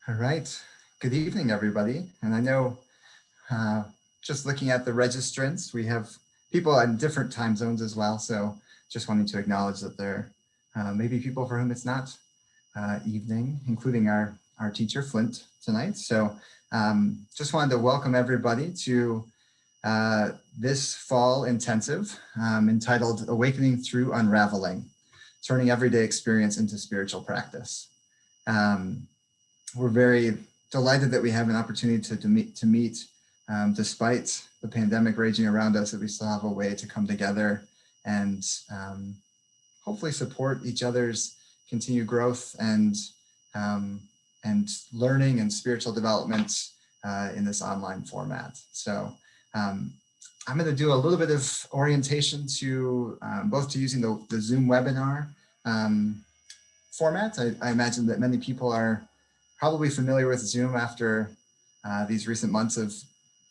All right. Good evening, everybody. And I know just looking at the registrants, we have people in different time zones as well. So just wanting to acknowledge that there may be people for whom it's not evening, including our teacher, Flint, tonight. So just wanted to welcome everybody to this fall intensive entitled Awakening Through Unraveling, Turning Everyday Experience into Spiritual Practice. We're very delighted that we have an opportunity to meet despite the pandemic raging around us, that we still have a way to come together and hopefully support each other's continued growth and learning and spiritual development in this online format. So I'm going to do a little bit of orientation to both to using the Zoom webinar format. I imagine that many people are probably familiar with Zoom after these recent months of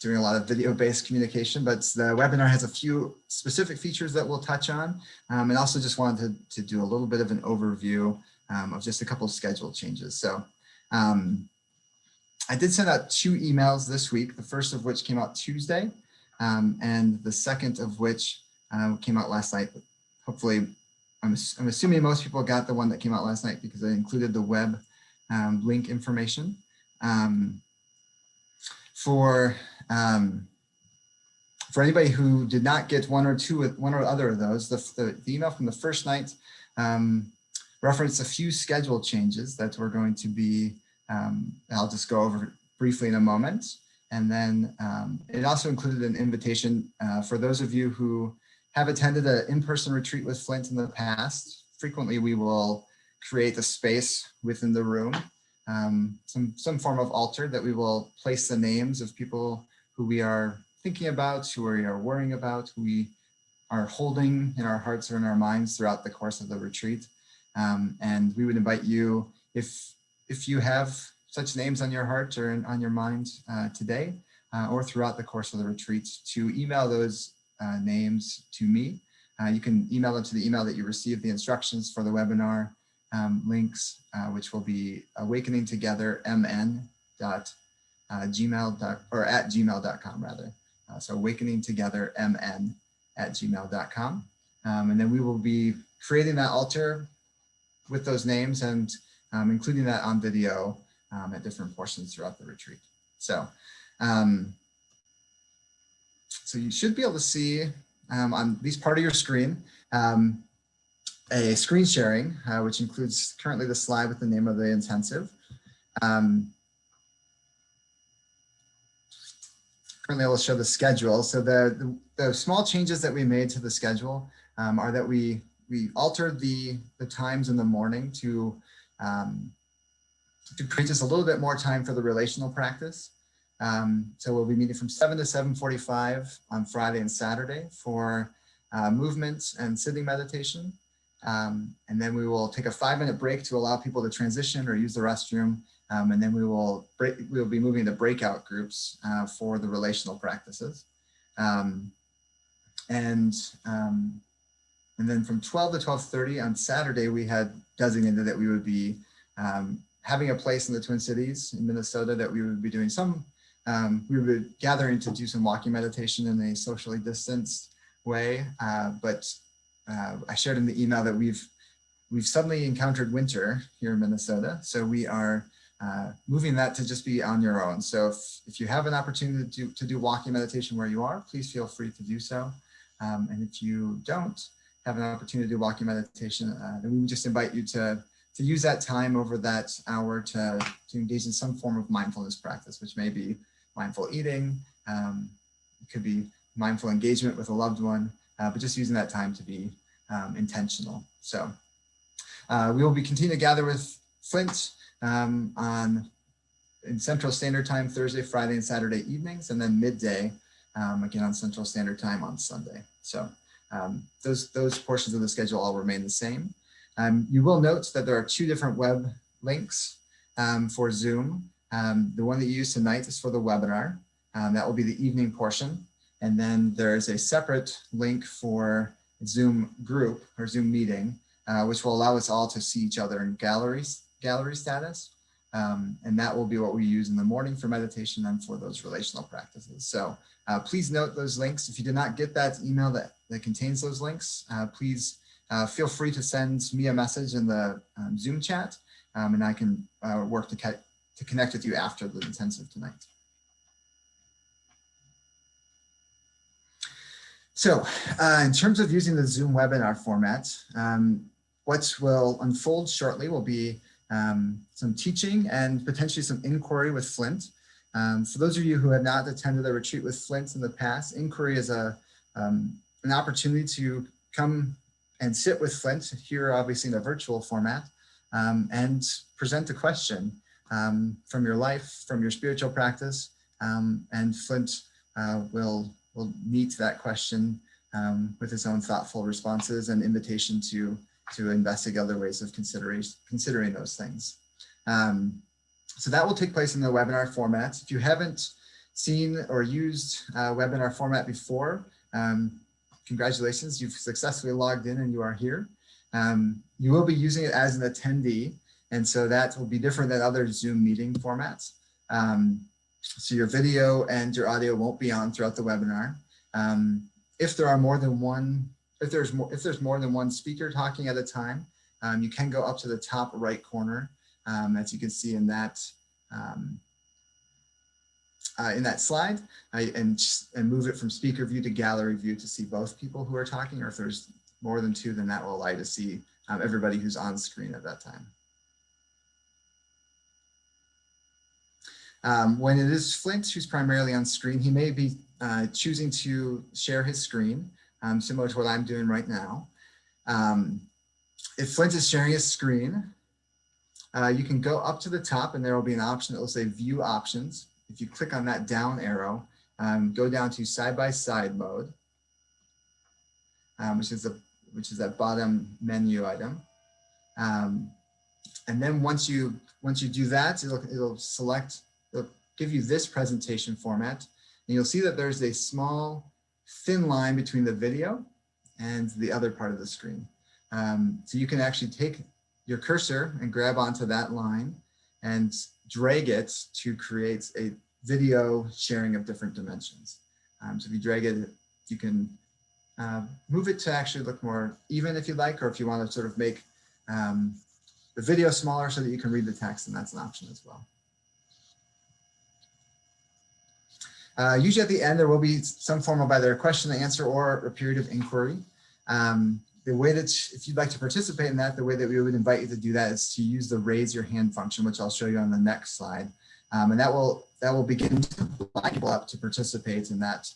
doing a lot of video-based communication, but the webinar has a few specific features that we'll touch on, and also just wanted to do a little bit of an overview of just a couple of schedule changes. So I did send out 2 emails this week, the first of which came out Tuesday, and the second of which came out last night. Hopefully, I'm assuming most people got the one that came out last night because I included the web link information. For anybody who did not get one or other of those, the email from the first night referenced a few schedule changes that we're going to be, I'll just go over briefly in a moment. And then it also included an invitation for those of you who have attended an in-person retreat with Flint in the past. Frequently, we will create a space within the room, some form of altar that we will place the names of people who we are thinking about, who we are worrying about, who we are holding in our hearts or in our minds throughout the course of the retreat. And we would invite you, if you have such names on your heart or on your mind today or throughout the course of the retreat, to email those names to me. You can email them to the email that you received the instructions for the webinar links, which will be awakeningtogethermn.gmail.com rather. So awakeningtogethermn@gmail.com. And then we will be creating that altar with those names and including that on video at different portions throughout the retreat. So, so you should be able to see on at least part of your screen a screen sharing, which includes currently the slide with the name of the intensive. Currently, I will show the schedule. So the small changes that we made to the schedule are that we altered the times in the morning to create just a little bit more time for the relational practice. So we'll be meeting from 7 to 7:45 on Friday and Saturday for movement and sitting meditation. And then we will take a 5-minute break to allow people to transition or use the restroom. And then we'll be moving to breakout groups for the relational practices. And then from 12 to 12:30 on Saturday, we had designated that we would be having a place in the Twin Cities in Minnesota that we would be doing we would be gathering to do some walking meditation in a socially distanced way. But I shared in the email that we've suddenly encountered winter here in Minnesota. So we are moving that to just be on your own. So if you have an opportunity to do walking meditation where you are, please feel free to do so. And if you don't have an opportunity to do walking meditation, then we would just invite you to use that time over that hour to engage in some form of mindfulness practice, which may be mindful eating, it could be mindful engagement with a loved one, but just using that time to be intentional. So we will be continuing to gather with Flint in Central Standard Time, Thursday, Friday, and Saturday evenings, and then midday, again on Central Standard Time on Sunday. So those portions of the schedule all remain the same. You will note that there are 2 different web links for Zoom. The one that you use tonight is for the webinar. That will be the evening portion. And then there's a separate link for Zoom group or Zoom meeting, which will allow us all to see each other in gallery status. And that will be what we use in the morning for meditation and for those relational practices. So please note those links. If you did not get that email that contains those links, please feel free to send me a message in the Zoom chat, and I can work to connect with you after the intensive tonight. So in terms of using the Zoom webinar format, what will unfold shortly will be some teaching and potentially some inquiry with Flint. For those of you who have not attended a retreat with Flint in the past, inquiry is an opportunity to come and sit with Flint, here obviously in a virtual format, and present a question from your life, from your spiritual practice, and Flint will meet that question with his own thoughtful responses and invitation to investigate other ways of considering those things. So that will take place in the webinar format. If you haven't seen or used webinar format before, congratulations, you've successfully logged in and you are here. You will be using it as an attendee, and so that will be different than other Zoom meeting formats. So your video and your audio won't be on throughout the webinar. If there are more than one, if there's more than one speaker talking at a time, you can go up to the top right corner, as you can see in that slide, and move it from speaker view to gallery view to see both people who are talking. Or if there's more than two, then that will allow you to see everybody who's on screen at that time. When it is Flint who's primarily on screen, he may be choosing to share his screen, similar to what I'm doing right now. If Flint is sharing his screen, you can go up to the top and there will be an option that will say View Options. If you click on that down arrow, go down to side-by-side mode, which is that bottom menu item. And then once you do that, it'll give you this presentation format, and you'll see that there's a small thin line between the video and the other part of the screen. So you can actually take your cursor and grab onto that line and drag it to create a video sharing of different dimensions. So if you drag it, you can move it to actually look more even if you like, or if you want to sort of make the video smaller so that you can read the text, and that's an option as well. Usually at the end, there will be some form of either a question and answer or a period of inquiry. The way that, if you'd like to participate in that, the way that we would invite you to do that is to use the raise your hand function, which I'll show you on the next slide. And that will begin to line people up to participate in that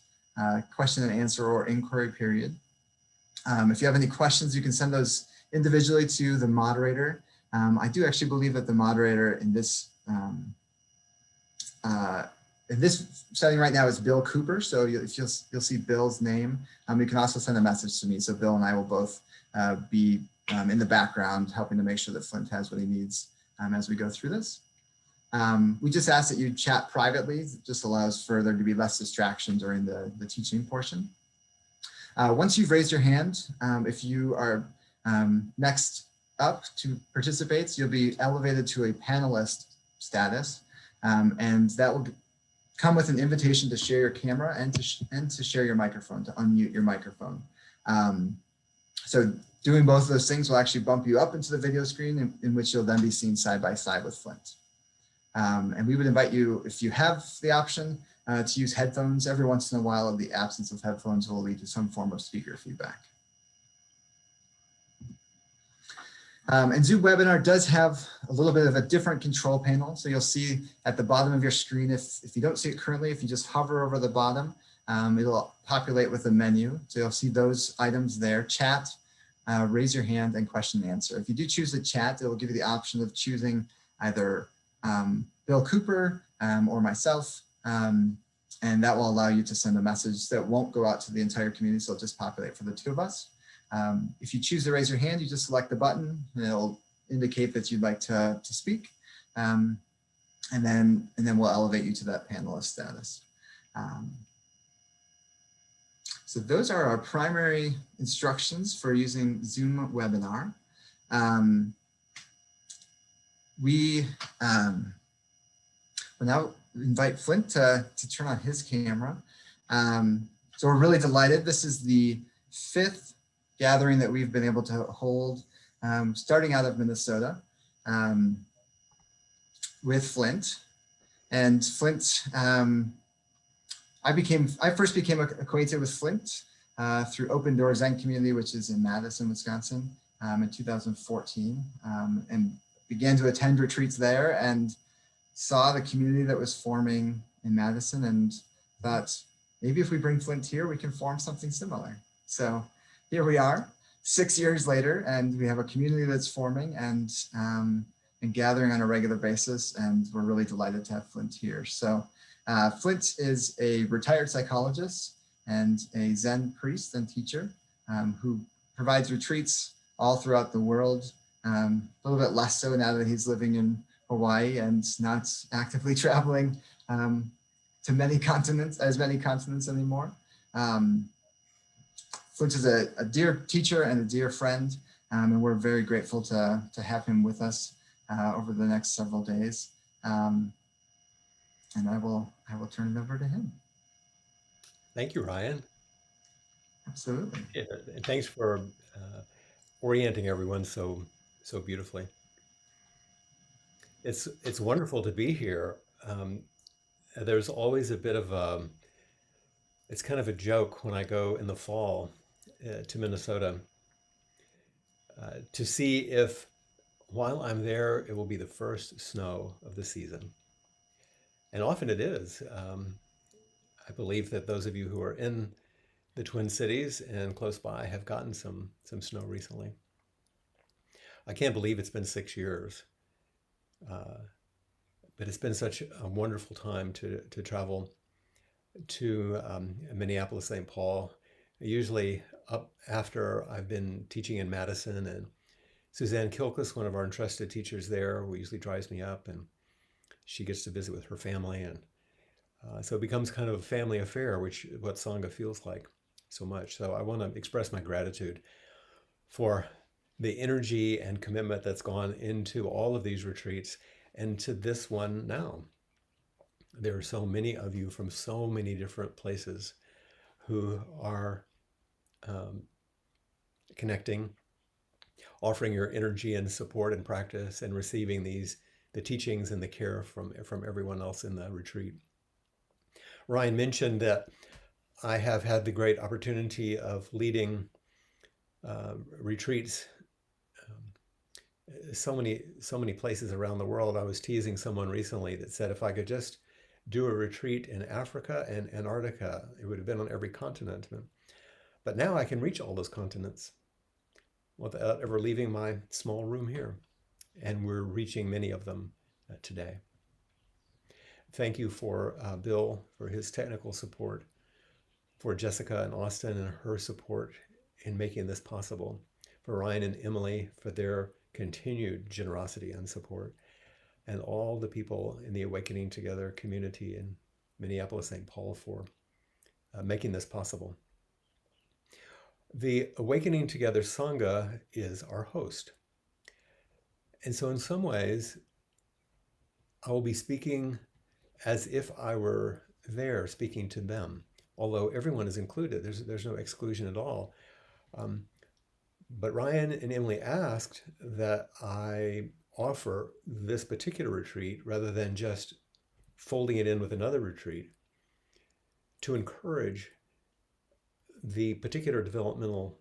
question and answer or inquiry period. If you have any questions, you can send those individually to the moderator. I do actually believe that the moderator in this setting right now is Bill Cooper. So you'll see Bill's name. You can also send a message to me. So Bill and I will both be in the background helping to make sure that Flint has what he needs as we go through this. We just ask that you chat privately. It just allows for there to be less distraction during the teaching portion. Once you've raised your hand, if you are next up to participate, you'll be elevated to a panelist status, and that will come with an invitation to share your camera and to share your microphone, to unmute your microphone. So doing both of those things will actually bump you up into the video screen in which you'll then be seen side by side with Flint. And we would invite you, if you have the option, to use headphones. Every once in a while, the absence of headphones will lead to some form of speaker feedback. And Zoom Webinar does have a little bit of a different control panel. So you'll see at the bottom of your screen, if you don't see it currently, if you just hover over the bottom, it'll populate with a menu. So you'll see those items there: chat, raise your hand, and question and answer. If you do choose the chat, it will give you the option of choosing either Bill Cooper or myself, and that will allow you to send a message that won't go out to the entire community, so it'll just populate for the two of us. If you choose to raise your hand, you just select the button and it'll indicate that you'd like to speak. And then we'll elevate you to that panelist status. So those are our primary instructions for using Zoom Webinar. we will now invite Flint to turn on his camera. So we're really delighted. This is the 5th gathering that we've been able to hold, starting out of Minnesota, with Flint. And Flint, I first became acquainted with Flint through Open Door Zen Community, which is in Madison, Wisconsin, in 2014, and began to attend retreats there and saw the community that was forming in Madison and thought, maybe if we bring Flint here, we can form something similar. So here we are, 6 years later, and we have a community that's forming and gathering on a regular basis, and we're really delighted to have Flint here. So Flint is a retired psychologist and a Zen priest and teacher who provides retreats all throughout the world, a little bit less so now that he's living in Hawaii and not actively traveling to many continents anymore. Flint is a dear teacher and a dear friend, and we're very grateful to have him with us over the next several days. And I will turn it over to him. Thank you, Ryan. Absolutely. Yeah, and thanks for orienting everyone so beautifully. It's wonderful to be here. There's always a bit of it's kind of a joke when I go in the fall to Minnesota to see if while I'm there it will be the first snow of the season, and often it is. I believe that those of you who are in the Twin Cities and close by have gotten some snow recently. I can't believe it's been 6 years, but it's been such a wonderful time to travel to Minneapolis, St. Paul, usually up after I've been teaching in Madison, and Suzanne Kilkus, one of our entrusted teachers there, who usually drives me up, and she gets to visit with her family, and so it becomes kind of a family affair, which what Sangha feels like so much. So I want to express my gratitude for the energy and commitment that's gone into all of these retreats and to this one now. There are so many of you from so many different places who are connecting, offering your energy and support and practice, and receiving the teachings and the care from everyone else in the retreat. Ryan mentioned that I have had the great opportunity of leading retreats so many places around the world. I was teasing someone recently that said if I could just do a retreat in Africa and Antarctica, it would have been on every continent. But now I can reach all those continents without ever leaving my small room here. And we're reaching many of them today. Thank you for Bill for his technical support, for Jessica and Austin and her support in making this possible, for Ryan and Emily for their continued generosity and support, and all the people in the Awakening Together community in Minneapolis, St. Paul for making this possible. The Awakening Together Sangha is our host. And so in some ways, I will be speaking as if I were there speaking to them, although everyone is included. There's no exclusion at all. But Ryan and Emily asked that I offer this particular retreat rather than just folding it in with another retreat to encourage the particular developmental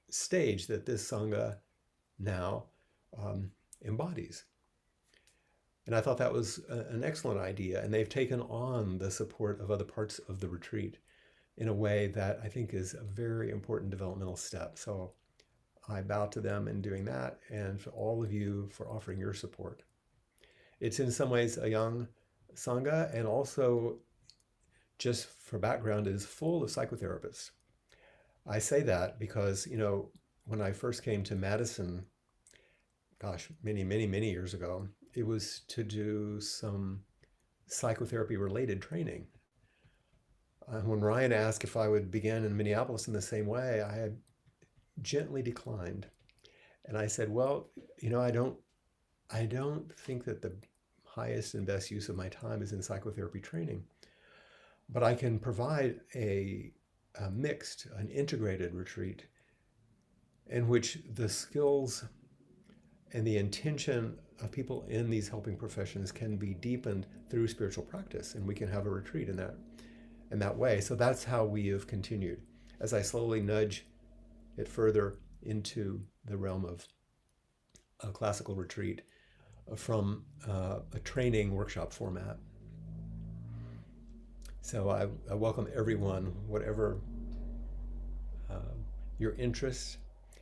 stage that this Sangha now embodies. And I thought that was an excellent idea. And they've taken on the support of other parts of the retreat in a way that I think is a very important developmental step. So I bow to them in doing that, and for all of you for offering your support. It's in some ways a young Sangha, and also, just for background, it is full of psychotherapists. I say that because, when I first came to Madison, gosh, many years ago, it was to do some psychotherapy related training. When Ryan asked if I would begin in Minneapolis in the same way, I had gently declined. And I said, well, I don't think that the highest and best use of my time is in psychotherapy training, but I can provide a mixed, an integrated retreat in which the skills and the intention of people in these helping professions can be deepened through spiritual practice, and we can have a retreat in that way. So that's how we have continued. As I slowly nudge it further into the realm of a classical retreat from a training workshop format. So I welcome everyone, whatever your interests,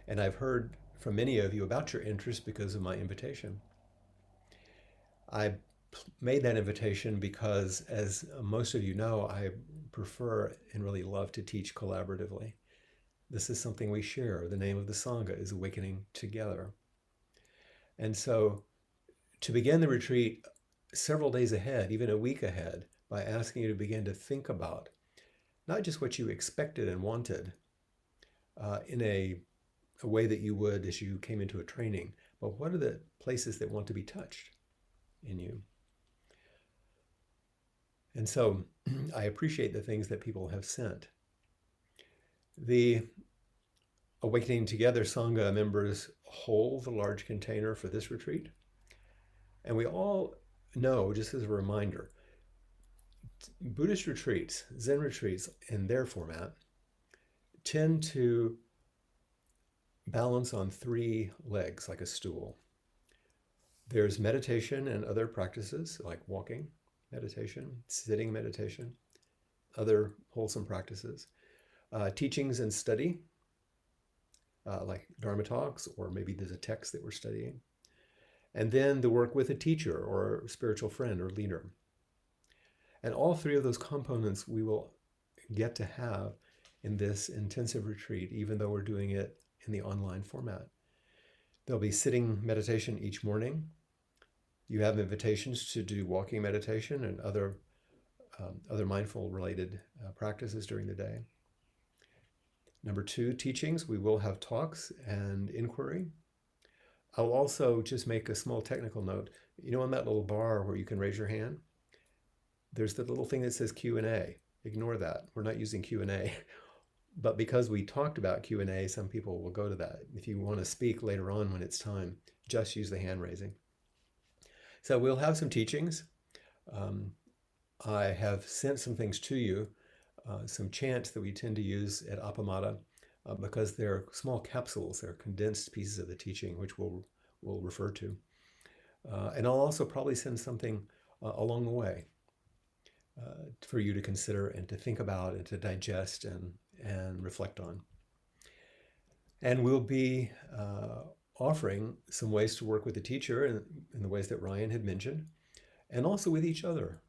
and I've heard from many of you about your interest because of my invitation. I made that invitation because, as most of you know, I prefer and really love to teach collaboratively. This is something we share. The name of the Sangha is Awakening Together. And so to begin the retreat several days ahead, even a week ahead, by asking you to begin to think about not just what you expected and wanted in a way that you would as you came into a training, but what are the places that want to be touched in you? And so I appreciate the things that people have sent. The Awakening Together Sangha members hold the large container for this retreat. And we all know, just as a reminder, Buddhist retreats, Zen retreats in their format, tend to balance on three legs like a stool. There's meditation and other practices like walking meditation, sitting meditation, other wholesome practices, teachings and study, like Dharma talks, or maybe there's a text that we're studying, and then the work with a teacher or a spiritual friend or leader. And all three of those components we will get to have in this intensive retreat, even though we're doing it in the online format. There'll be sitting meditation each morning. You have invitations to do walking meditation and other mindful related practices during the day. Number two, teachings. We will have talks and inquiry. I'll also just make a small technical note. You know, on that little bar where you can raise your hand, there's the little thing that says Q&A. Ignore that. We're not using Q&A. But because we talked about Q&A, some people will go to that. If you want to speak later on when it's time, just use the hand raising. So we'll have some teachings. I have sent some things to you, some chants that we tend to use at Appamada because they're small capsules, they're condensed pieces of the teaching, which we'll refer to. And I'll also probably send something along the way for you to consider and to think about and to digest and reflect on. And we'll be offering some ways to work with the teacher in the ways that Ryan had mentioned, and also with each other,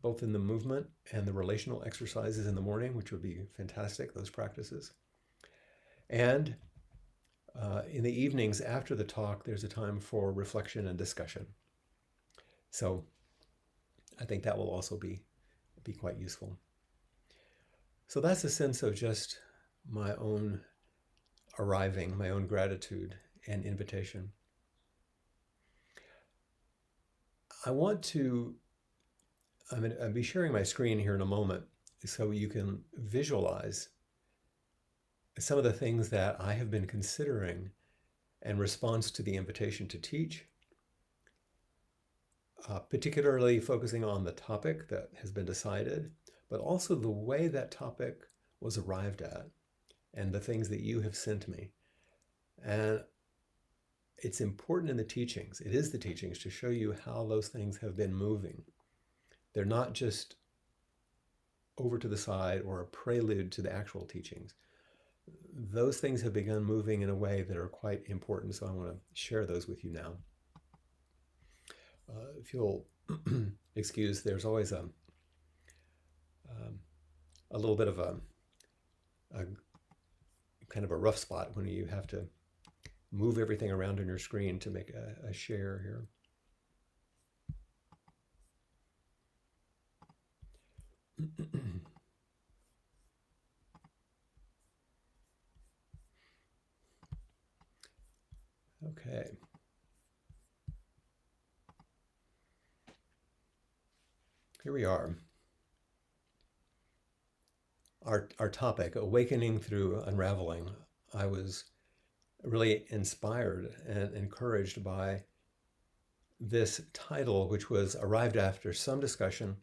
both in the movement and the relational exercises in the morning, which would be fantastic, those practices. And in the evenings after the talk, there's a time for reflection and discussion. So I think that will also be quite useful. So that's a sense of just my own arriving, my own gratitude and invitation. I want to, I'll be sharing my screen here in a moment so you can visualize some of the things that I have been considering in response to the invitation to teach, particularly focusing on the topic that has been decided, but also the way that topic was arrived at and the things that you have sent me. And it's important in the teachings, it is the teachings, to show you how those things have been moving. They're not just over to the side or a prelude to the actual teachings. Those things have begun moving in a way that are quite important, so I want to share those with you now. If you'll excuse, there's always a little bit of a kind of a rough spot when you have to move everything around on your screen to make a share here. Okay. Here we are. Our topic, Awakening through Unraveling. I was really inspired and encouraged by this title, which was arrived after some discussion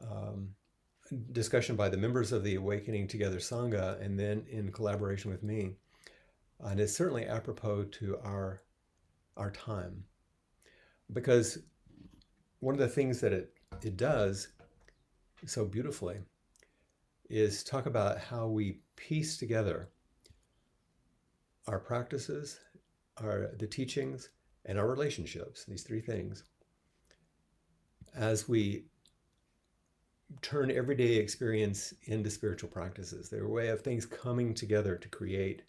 by the members of the Awakening Together Sangha, and then in collaboration with me. And it's certainly apropos to our time, because one of the things that it does so beautifully is talk about how we piece together our practices, the teachings, and our relationships, these three things, as we turn everyday experience into spiritual practices. They're a way of things coming together to create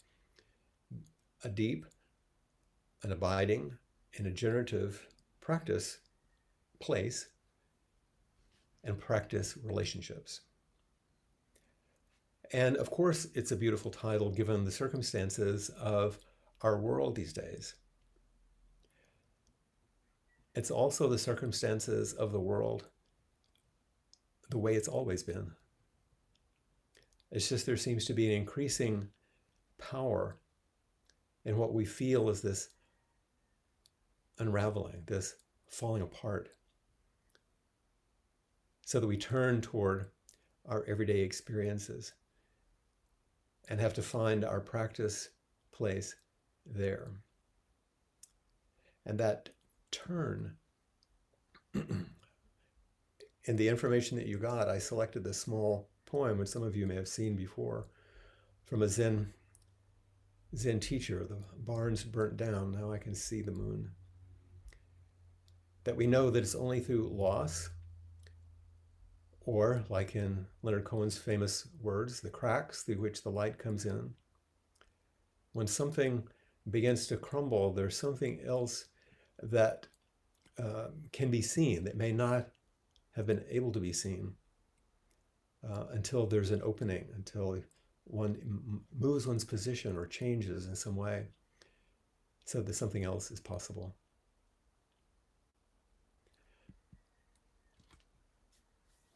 a deep, an abiding, and a generative practice place and practice relationships. And of course, it's a beautiful title given the circumstances of our world these days. It's also the circumstances of the world the way it's always been. It's just there seems to be an increasing power in what we feel is this unraveling, this falling apart, so that we turn toward our everyday experiences and have to find our practice place there. And that turn, in the information that you got, I selected this small poem, which some of you may have seen before, from a Zen teacher. The barn's burnt down, now I can see the moon. That we know that it's only through loss, or like in Leonard Cohen's famous words, the cracks through which the light comes in. When something begins to crumble, there's something else that can be seen that may not have been able to be seen until there's an opening, until one moves one's position or changes in some way so that something else is possible.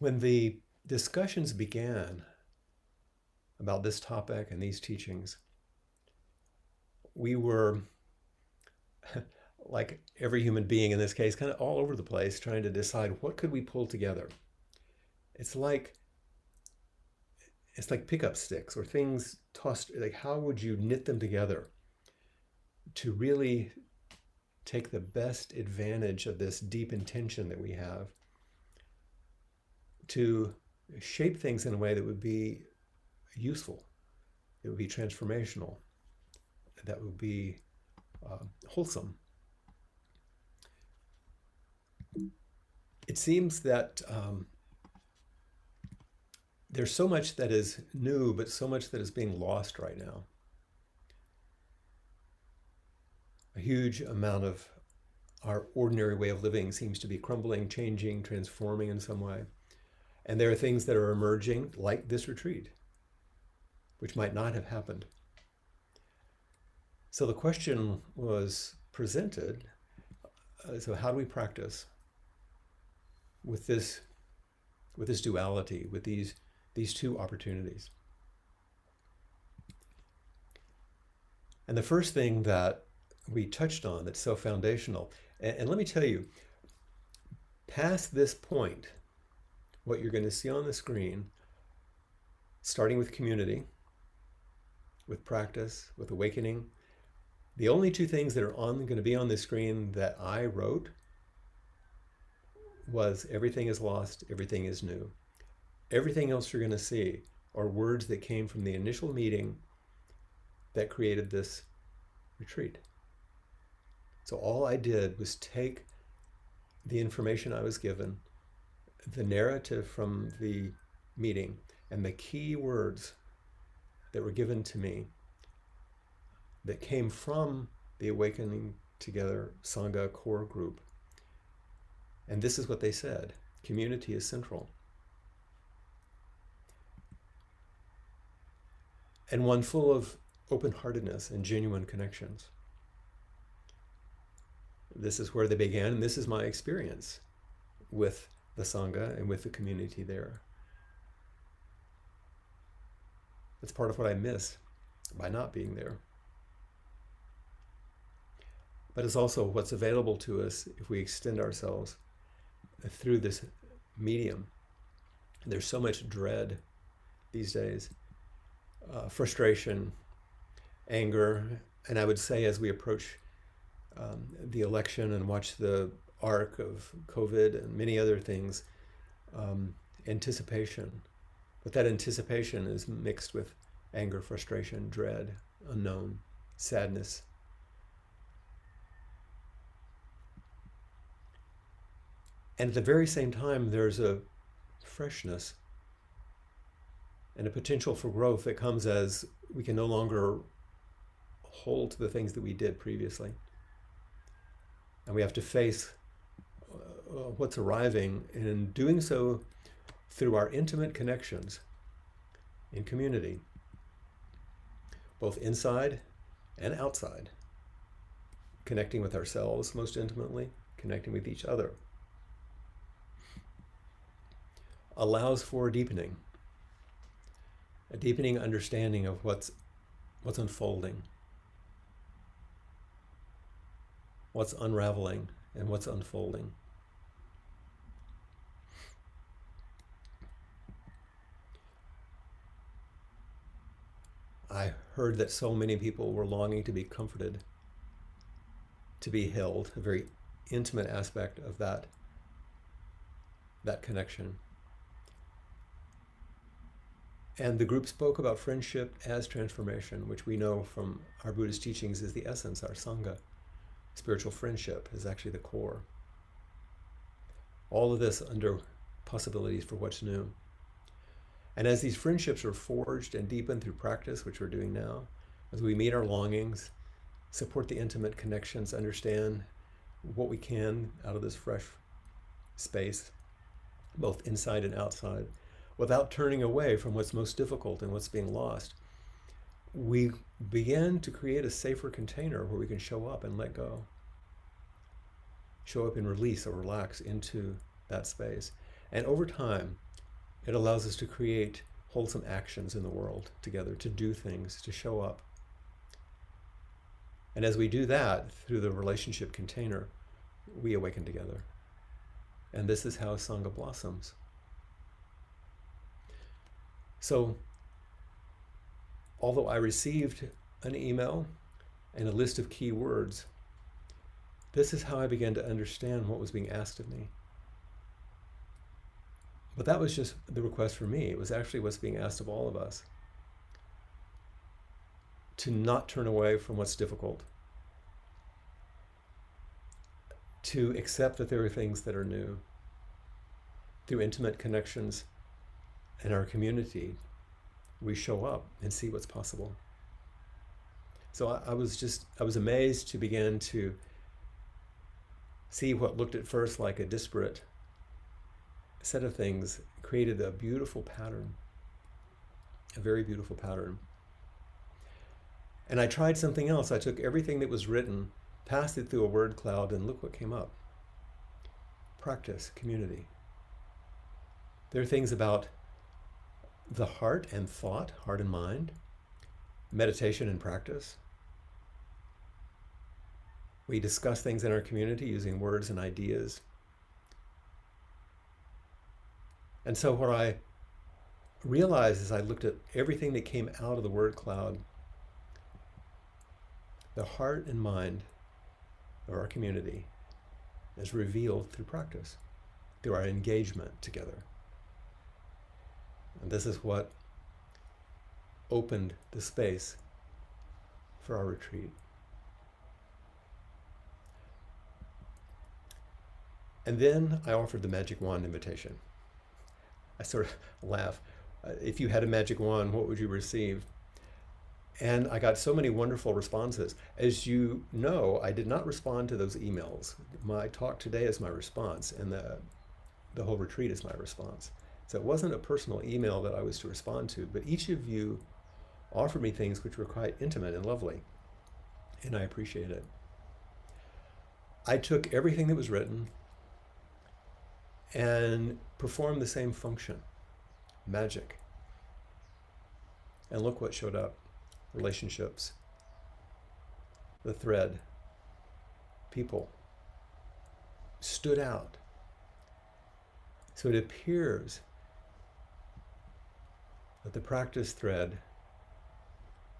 When the discussions began about this topic and these teachings, we were, like every human being in this case, kind of all over the place trying to decide what could we pull together. It's like pickup sticks or things tossed, like how would you knit them together to really take the best advantage of this deep intention that we have to shape things in a way that would be useful, it would be transformational, that would be wholesome. It seems that there's so much that is new, but so much that is being lost right now. A huge amount of our ordinary way of living seems to be crumbling, changing, transforming in some way. And there are things that are emerging, like this retreat, which might not have happened. So the question was presented, so how do we practice with this duality, with these two opportunities? And the first thing that we touched on that's so foundational, and let me tell you, past this point, what you're going to see on the screen, starting with community, with practice, with awakening, the only two things that are going to be on the screen that I wrote was everything is lost, everything is new. Everything else you're going to see are words that came from the initial meeting that created this retreat. So all I did was take the information I was given, the narrative from the meeting, and the key words that were given to me that came from the Awakening Together Sangha core group. And this is what they said: community is central. And one full of open-heartedness and genuine connections. This is where they began, and this is my experience with the Sangha and with the community there. That's part of what I missed by not being there. But it's also what's available to us if we extend ourselves through this medium. There's so much dread these days, frustration, anger, and I would say as we approach the election and watch the arc of COVID and many other things, anticipation. But that anticipation is mixed with anger, frustration, dread, unknown, sadness. And at the very same time, there's a freshness and a potential for growth that comes as we can no longer hold to the things that we did previously. And we have to face what's arriving, and in doing so through our intimate connections in community, both inside and outside, connecting with ourselves most intimately, connecting with each other, allows for a deepening understanding of what's unfolding, what's unraveling, and what's unfolding. I heard that so many people were longing to be comforted, to be held, a very intimate aspect of that connection. And the group spoke about friendship as transformation, which we know from our Buddhist teachings is the essence, our Sangha. Spiritual friendship is actually the core. All of this under possibilities for what's new. And as these friendships are forged and deepened through practice, which we're doing now, as we meet our longings, support the intimate connections, understand what we can out of this fresh space, both inside and outside, without turning away from what's most difficult and what's being lost, we begin to create a safer container where we can show up and let go. Show up and release or relax into that space. And over time, it allows us to create wholesome actions in the world together, to do things, to show up. And as we do that through the relationship container, we awaken together. And this is how Sangha blossoms. So, although I received an email and a list of key words, this is how I began to understand what was being asked of me. But that was just the request for me. It was actually what's being asked of all of us. To not turn away from what's difficult. To accept that there are things that are new. Through intimate connections in our community, we show up and see what's possible. So I was amazed to begin to see what looked at first like a disparate set of things created a beautiful pattern, a very beautiful pattern. And I tried something else. I took everything that was written, passed it through a word cloud, and look what came up. Practice, community. There are things about the heart and thought, heart and mind, meditation and practice. We discuss things in our community using words and ideas. And so what I realized as I looked at everything that came out of the word cloud, the heart and mind of our community is revealed through practice, through our engagement together. And this is what opened the space for our retreat. And then I offered the magic wand invitation. I sort of laugh. If you had a magic wand, what would you receive? And I got so many wonderful responses. As you know, I did not respond to those emails. My talk today is my response, and the whole retreat is my response. So it wasn't a personal email that I was to respond to, but each of you offered me things which were quite intimate and lovely, and I appreciate it. I took everything that was written and perform the same function, magic. And look what showed up: relationships, the thread, people stood out. So it appears that the practice thread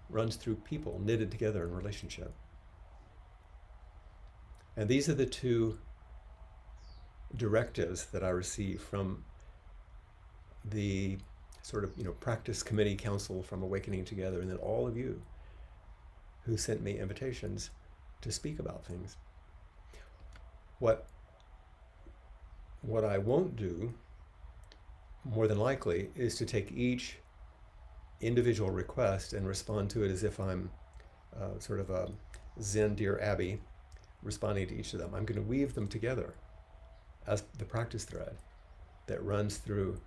runs through people knitted together in relationship. And these are the two directives that I receive from the sort of, practice committee council from Awakening Together, and then all of you who sent me invitations to speak about things. What I won't do, more than likely, is to take each individual request and respond to it as if I'm sort of a Zen Dear Abby responding to each of them. I'm going to weave them together as the practice thread that runs through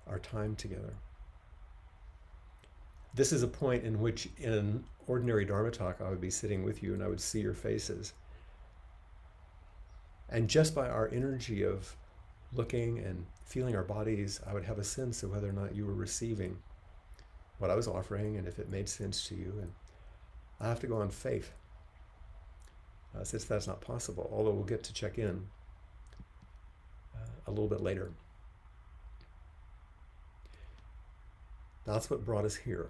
our time together. This is a point in which, in an ordinary Dharma talk, I would be sitting with you and I would see your faces. And just by our energy of looking and feeling our bodies, I would have a sense of whether or not you were receiving what I was offering and if it made sense to you. And I have to go on faith, since that's not possible, although we'll get to check in a little bit later. That's what brought us here,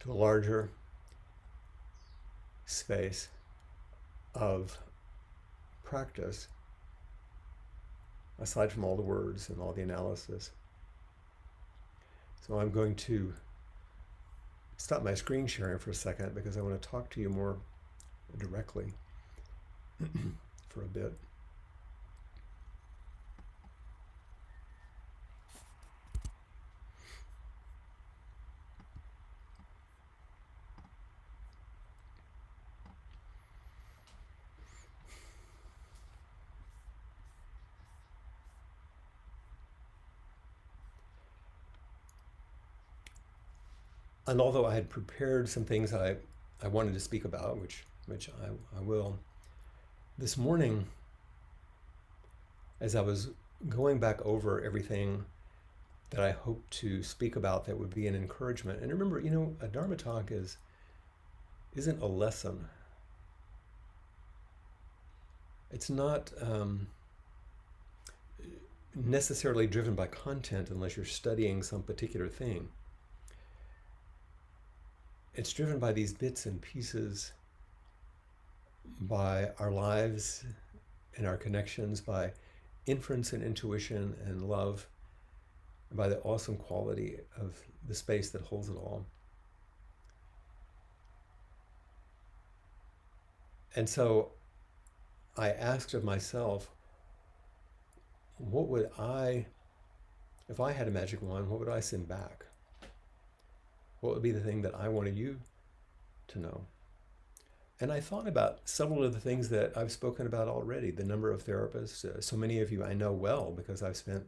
to a larger space of practice, aside from all the words and all the analysis. So I'm going to stop my screen sharing for a second because I want to talk to you more directly for a bit. And although I had prepared some things I wanted to speak about, which I will, this morning, as I was going back over everything that I hoped to speak about that would be an encouragement, and remember, a Dharma talk isn't a lesson. It's not necessarily driven by content unless you're studying some particular thing. It's driven by these bits and pieces, by our lives and our connections, by inference and intuition and love, and by the awesome quality of the space that holds it all. And so I asked of myself, what would if I had a magic wand, what would I send back? What would be the thing that I wanted you to know? And I thought about several of the things that I've spoken about already, the number of therapists. So many of you I know well because I've spent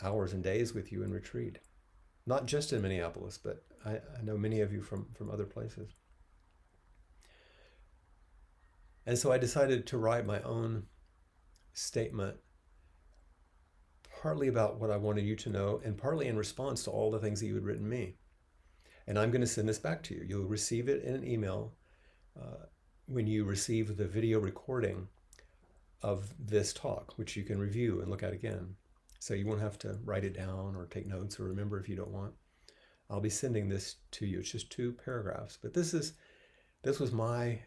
hours and days with you in retreat. Not just in Minneapolis, but I know many of you from other places. And so I decided to write my own statement, partly about what I wanted you to know and partly in response to all the things that you had written me. And I'm going to send this back to you. You'll receive it in an email when you receive the video recording of this talk, which you can review and look at again. So you won't have to write it down or take notes or remember if you don't want. I'll be sending this to you. It's just 2 paragraphs. But this was my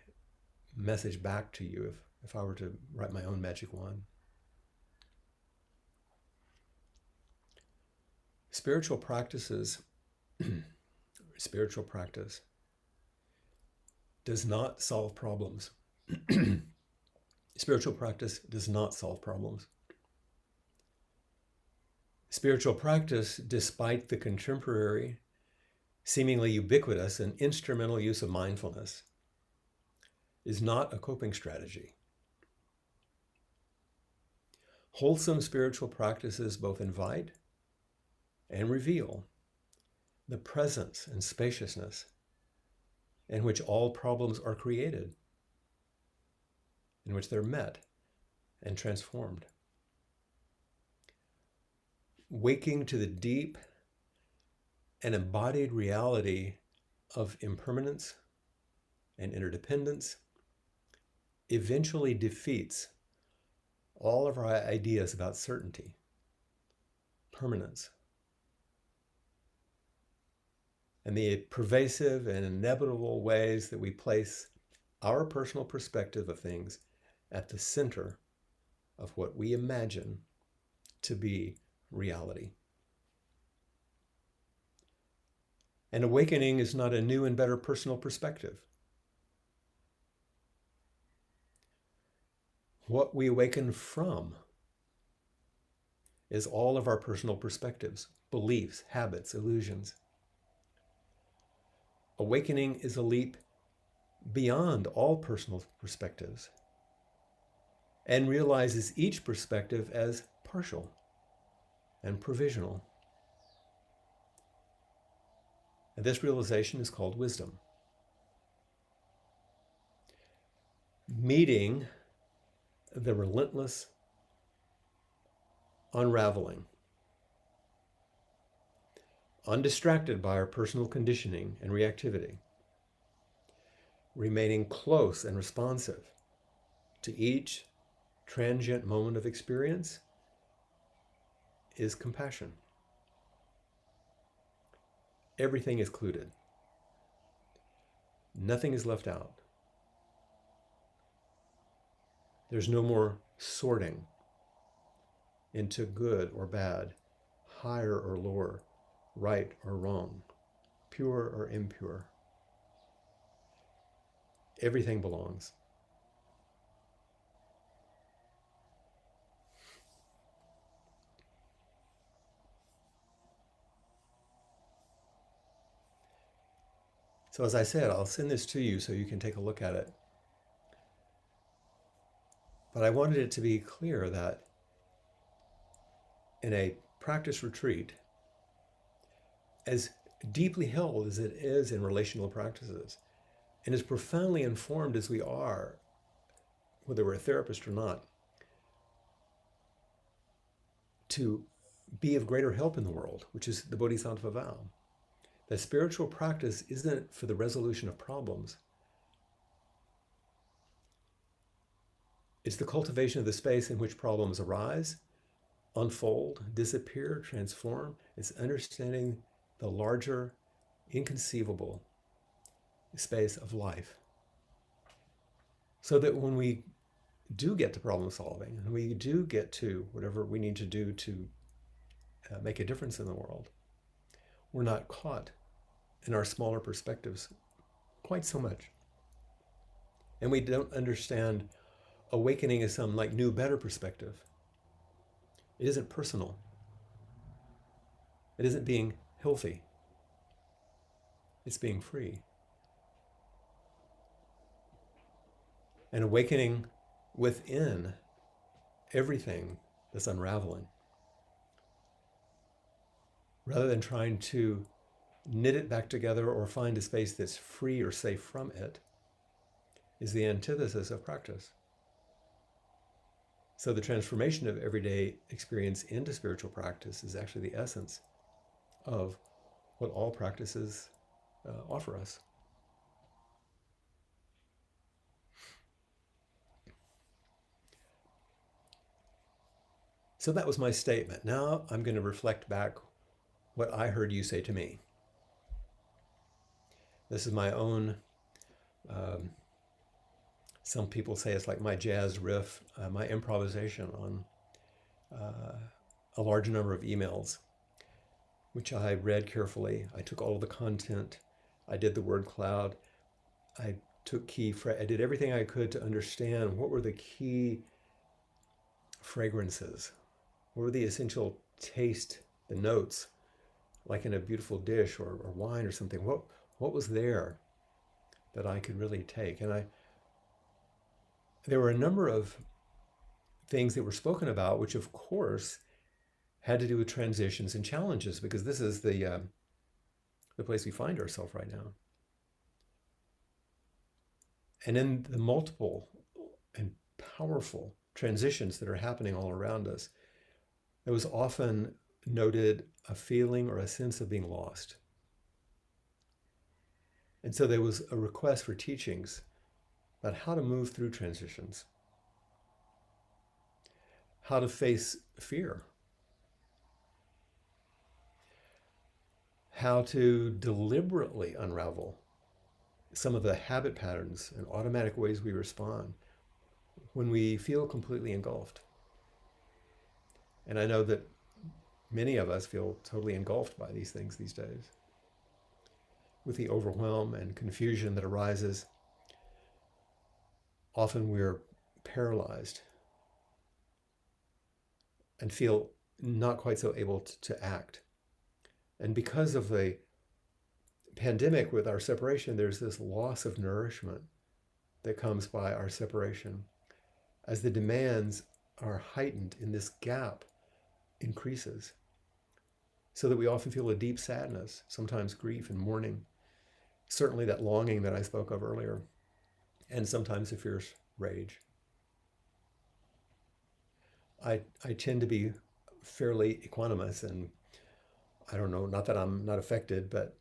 message back to you if I were to write my own magic wand. Spiritual practice does not solve problems. Spiritual practice does not solve problems. Spiritual practice, despite the contemporary, seemingly ubiquitous and instrumental use of mindfulness, is not a coping strategy. Wholesome spiritual practices both invite and reveal the presence and spaciousness in which all problems are created, in which they're met and transformed. Waking to the deep and embodied reality of impermanence and interdependence eventually defeats all of our ideas about certainty, permanence, and the pervasive and inevitable ways that we place our personal perspective of things at the center of what we imagine to be reality. And awakening is not a new and better personal perspective. What we awaken from is all of our personal perspectives, beliefs, habits, illusions. Awakening is a leap beyond all personal perspectives and realizes each perspective as partial and provisional. And this realization is called wisdom. Meeting the relentless unraveling, undistracted by our personal conditioning and reactivity, remaining close and responsive to each transient moment of experience is compassion. Everything is included. Nothing is left out. There's no more sorting into good or bad, higher or lower, right or wrong, pure or impure. Everything belongs. So as I said, I'll send this to you so you can take a look at it. But I wanted it to be clear that in a practice retreat, as deeply held as it is in relational practices, and as profoundly informed as we are, whether we're a therapist or not, to be of greater help in the world, which is the Bodhisattva vow. That spiritual practice isn't for the resolution of problems. It's the cultivation of the space in which problems arise, unfold, disappear, transform. It's understanding the larger, inconceivable space of life. So that when we do get to problem solving, and we do get to whatever we need to do to make a difference in the world, we're not caught in our smaller perspectives quite so much. And we don't understand awakening as some like new, better perspective. It isn't personal. It isn't being healthy. It's being free. And awakening within everything that's unraveling. Rather than trying to knit it back together or find a space that's free or safe from it, is the antithesis of practice. So the transformation of everyday experience into spiritual practice is actually the essence of what all practices offer us. So that was my statement. Now I'm going to reflect back what I heard you say to me. This is my own, some people say it's like my jazz riff, my improvisation on a large number of emails, which I read carefully. I took all of the content. I did the word cloud. I did everything I could to understand what were the key fragrances, what were the essential taste, the notes, like in a beautiful dish or wine or something. What was there that I could really take? And there were a number of things that were spoken about, which of course had to do with transitions and challenges, because this is the place we find ourselves right now. And in the multiple and powerful transitions that are happening all around us, there was often noted a feeling or a sense of being lost. And so there was a request for teachings about how to move through transitions, how to face fear, how to deliberately unravel some of the habit patterns and automatic ways we respond when we feel completely engulfed. And I know that many of us feel totally engulfed by these things these days. With the overwhelm and confusion that arises, often we're paralyzed and feel not quite so able to act. And because of the pandemic with our separation, there's this loss of nourishment that comes by our separation. As the demands are heightened and this gap increases, so that we often feel a deep sadness, sometimes grief and mourning, certainly that longing that I spoke of earlier, and sometimes a fierce rage. I tend to be fairly equanimous, and I don't know, not that I'm not affected, but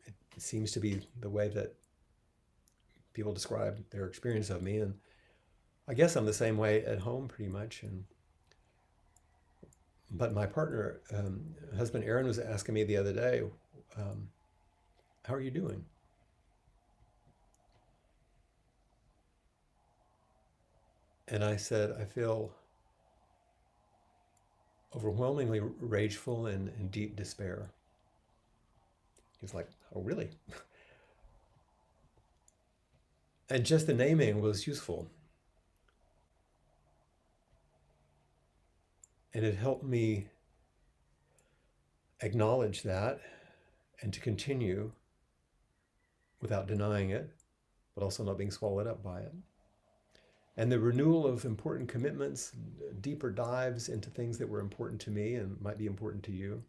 it seems to be the way that people describe their experience of me. And I guess I'm the same way at home pretty much. But my partner, husband Aaron, was asking me the other day, how are you doing? And I said, I feel overwhelmingly rageful and in deep despair. He's like, oh, really? And just the naming was useful. And it helped me acknowledge that and to continue without denying it, but also not being swallowed up by it. And the renewal of important commitments, deeper dives into things that were important to me and might be important to you,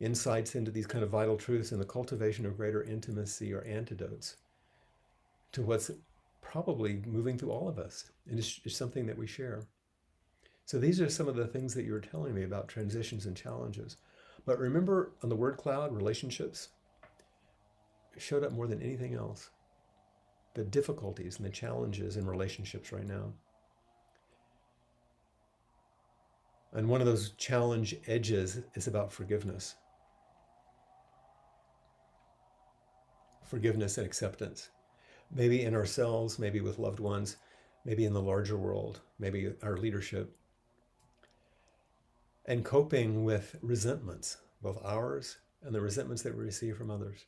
insights into these kind of vital truths, and the cultivation of greater intimacy are antidotes to what's probably moving through all of us. And it's something that we share. So these are some of the things that you were telling me about transitions and challenges. But remember, on the word cloud, relationships showed up more than anything else. The difficulties and the challenges in relationships right now. And one of those challenge edges is about forgiveness. Forgiveness and acceptance. Maybe in ourselves, maybe with loved ones, maybe in the larger world, maybe our leadership. And coping with resentments, both ours and the resentments that we receive from others.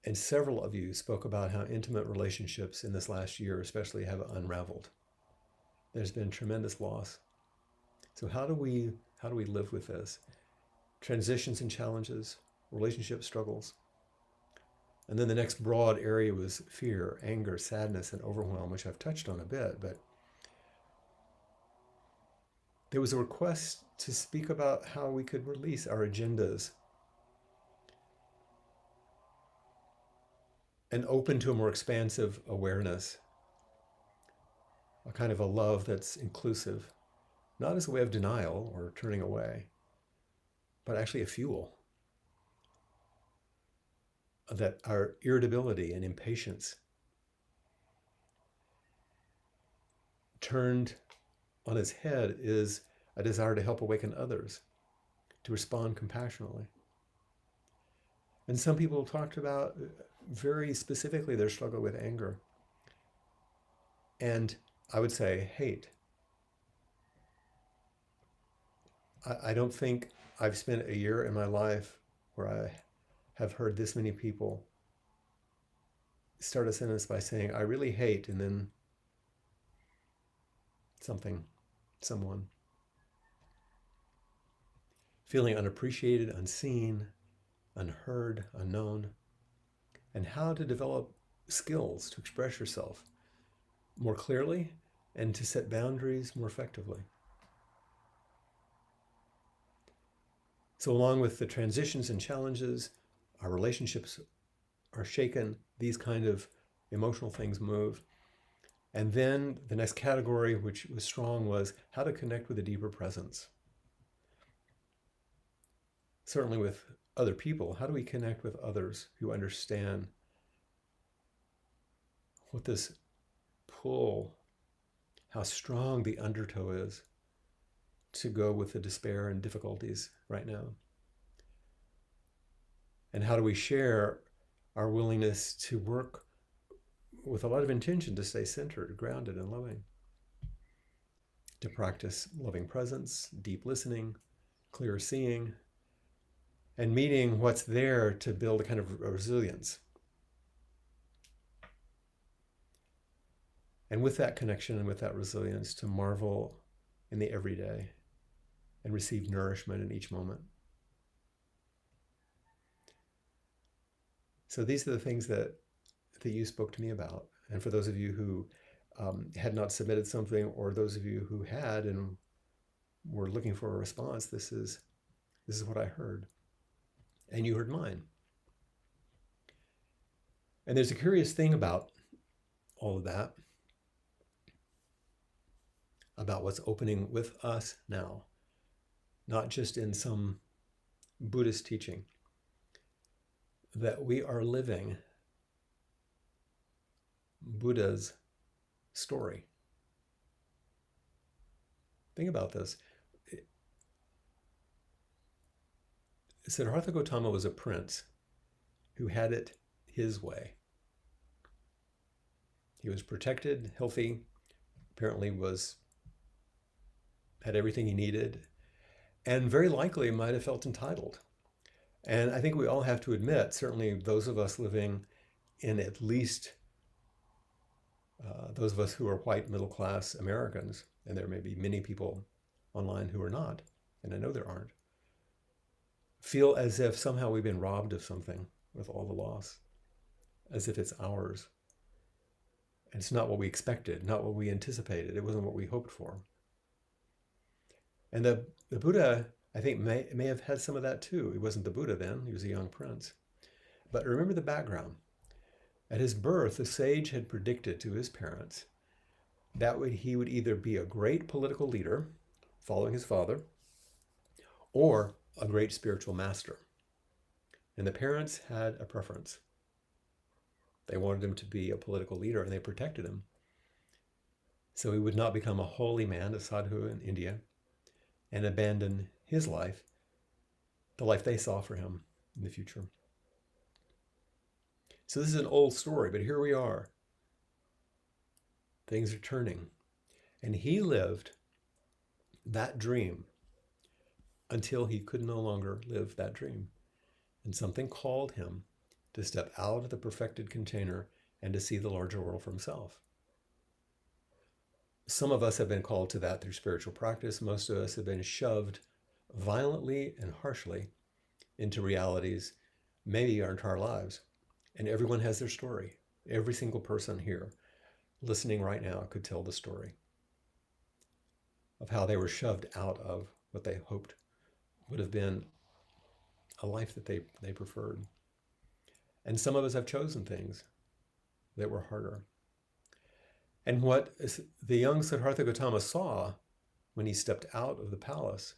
And several of you spoke about how intimate relationships in this last year especially have unraveled. There's been tremendous loss. So how do we live with this? Transitions and challenges, relationship struggles. And then the next broad area was fear, anger, sadness, and overwhelm, which I've touched on a bit, but there was a request to speak about how we could release our agendas and open to a more expansive awareness, a kind of a love that's inclusive, not as a way of denial or turning away, but actually a fuel. That our irritability and impatience turned on its head is a desire to help awaken others, to respond compassionately. And some people talked about very specifically their struggle with anger. And I would say hate. I don't think I've spent a year in my life where I have heard this many people start a sentence by saying, I really hate, and then something, someone. Feeling unappreciated, unseen, unheard, unknown, and how to develop skills to express yourself more clearly and to set boundaries more effectively. So along with the transitions and challenges, our relationships are shaken, these kind of emotional things move. And then the next category, which was strong, was how to connect with a deeper presence. Certainly with other people, how do we connect with others who understand what this pull, how strong the undertow is to go with the despair and difficulties right now? And how do we share our willingness to work with a lot of intention to stay centered, grounded, and loving, to practice loving presence, deep listening, clear seeing, and meeting what's there to build a kind of resilience. And with that connection and with that resilience, to marvel in the everyday and receive nourishment in each moment. So these are the things that you spoke to me about. And for those of you who had not submitted something, or those of you who had and were looking for a response, this is what I heard. And you heard mine. And there's a curious thing about all of that, about what's opening with us now, not just in some Buddhist teaching, that we are living Buddha's story. Think about this. Siddhartha Gautama was a prince who had it his way. He was protected, healthy, apparently had everything he needed, and very likely might have felt entitled. And I think we all have to admit, certainly those of us living in at least those of us who are white middle-class Americans, and there may be many people online who are not, and I know there aren't, feel as if somehow we've been robbed of something with all the loss, as if it's ours. And it's not what we expected, not what we anticipated. It wasn't what we hoped for. And the Buddha, I think, may have had some of that too. He wasn't the Buddha then, he was a young prince. But remember the background. At his birth, the sage had predicted to his parents that he would either be a great political leader, following his father, or a great spiritual master. And the parents had a preference. They wanted him to be a political leader, and they protected him. So he would not become a holy man, a sadhu in India, and abandon his life, the life they saw for him in the future. So this is an old story, but here we are. Things are turning. And he lived that dream until he could no longer live that dream. And something called him to step out of the perfected container and to see the larger world for himself. Some of us have been called to that through spiritual practice. Most of us have been shoved violently and harshly into realities, maybe our entire lives. And everyone has their story. Every single person here listening right now could tell the story of how they were shoved out of what they hoped would have been a life that they preferred. And some of us have chosen things that were harder. And what the young Siddhartha Gautama saw when he stepped out of the palace,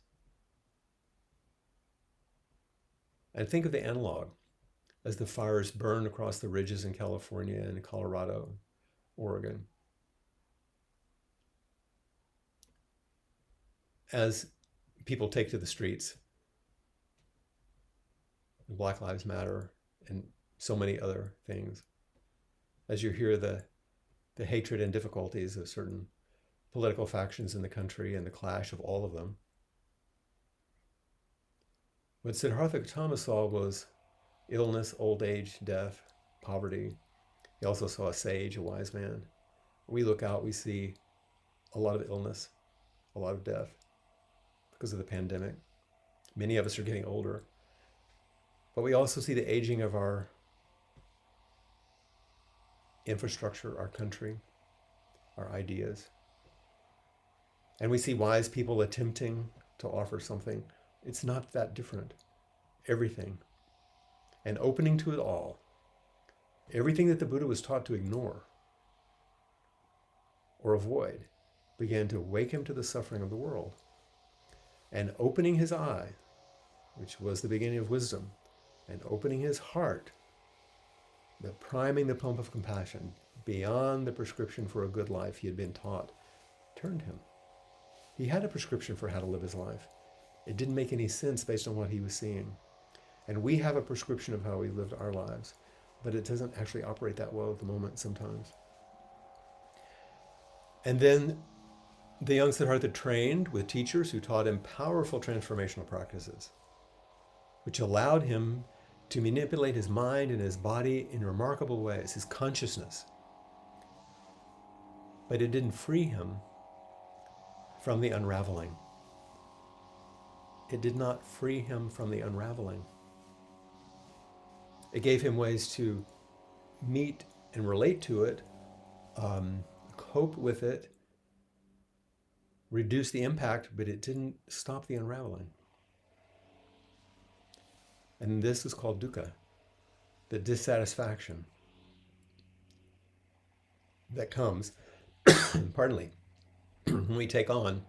and think of the analog as the fires burn across the ridges in California and Colorado, Oregon. As people take to the streets, Black Lives Matter, and so many other things, as you hear the hatred and difficulties of certain political factions in the country and the clash of all of them, what Siddhartha Gautama saw was illness, old age, death, poverty. He also saw a sage, a wise man. We look out, we see a lot of illness, a lot of death because of the pandemic. Many of us are getting older. But we also see the aging of our infrastructure, our country, our ideas. And we see wise people attempting to offer something. It's not that different. Everything. And opening to it all. Everything that the Buddha was taught to ignore. or avoid began to wake him to the suffering of the world. And opening his eye, which was the beginning of wisdom, and opening his heart, the priming the pump of compassion beyond the prescription for a good life he had been taught, turned him. He had a prescription for how to live his life. It didn't make any sense based on what he was seeing. And we have a prescription of how we lived our lives, but it doesn't actually operate that well at the moment sometimes. And then the young Siddhartha trained with teachers who taught him powerful transformational practices, which allowed him to manipulate his mind and his body in remarkable ways, his consciousness. But it didn't free him from the unraveling. It did not free him from the unraveling. It gave him ways to meet and relate to it, cope with it, reduce the impact, but it didn't stop the unraveling. And this is called dukkha, the dissatisfaction that comes, pardon me, when we take on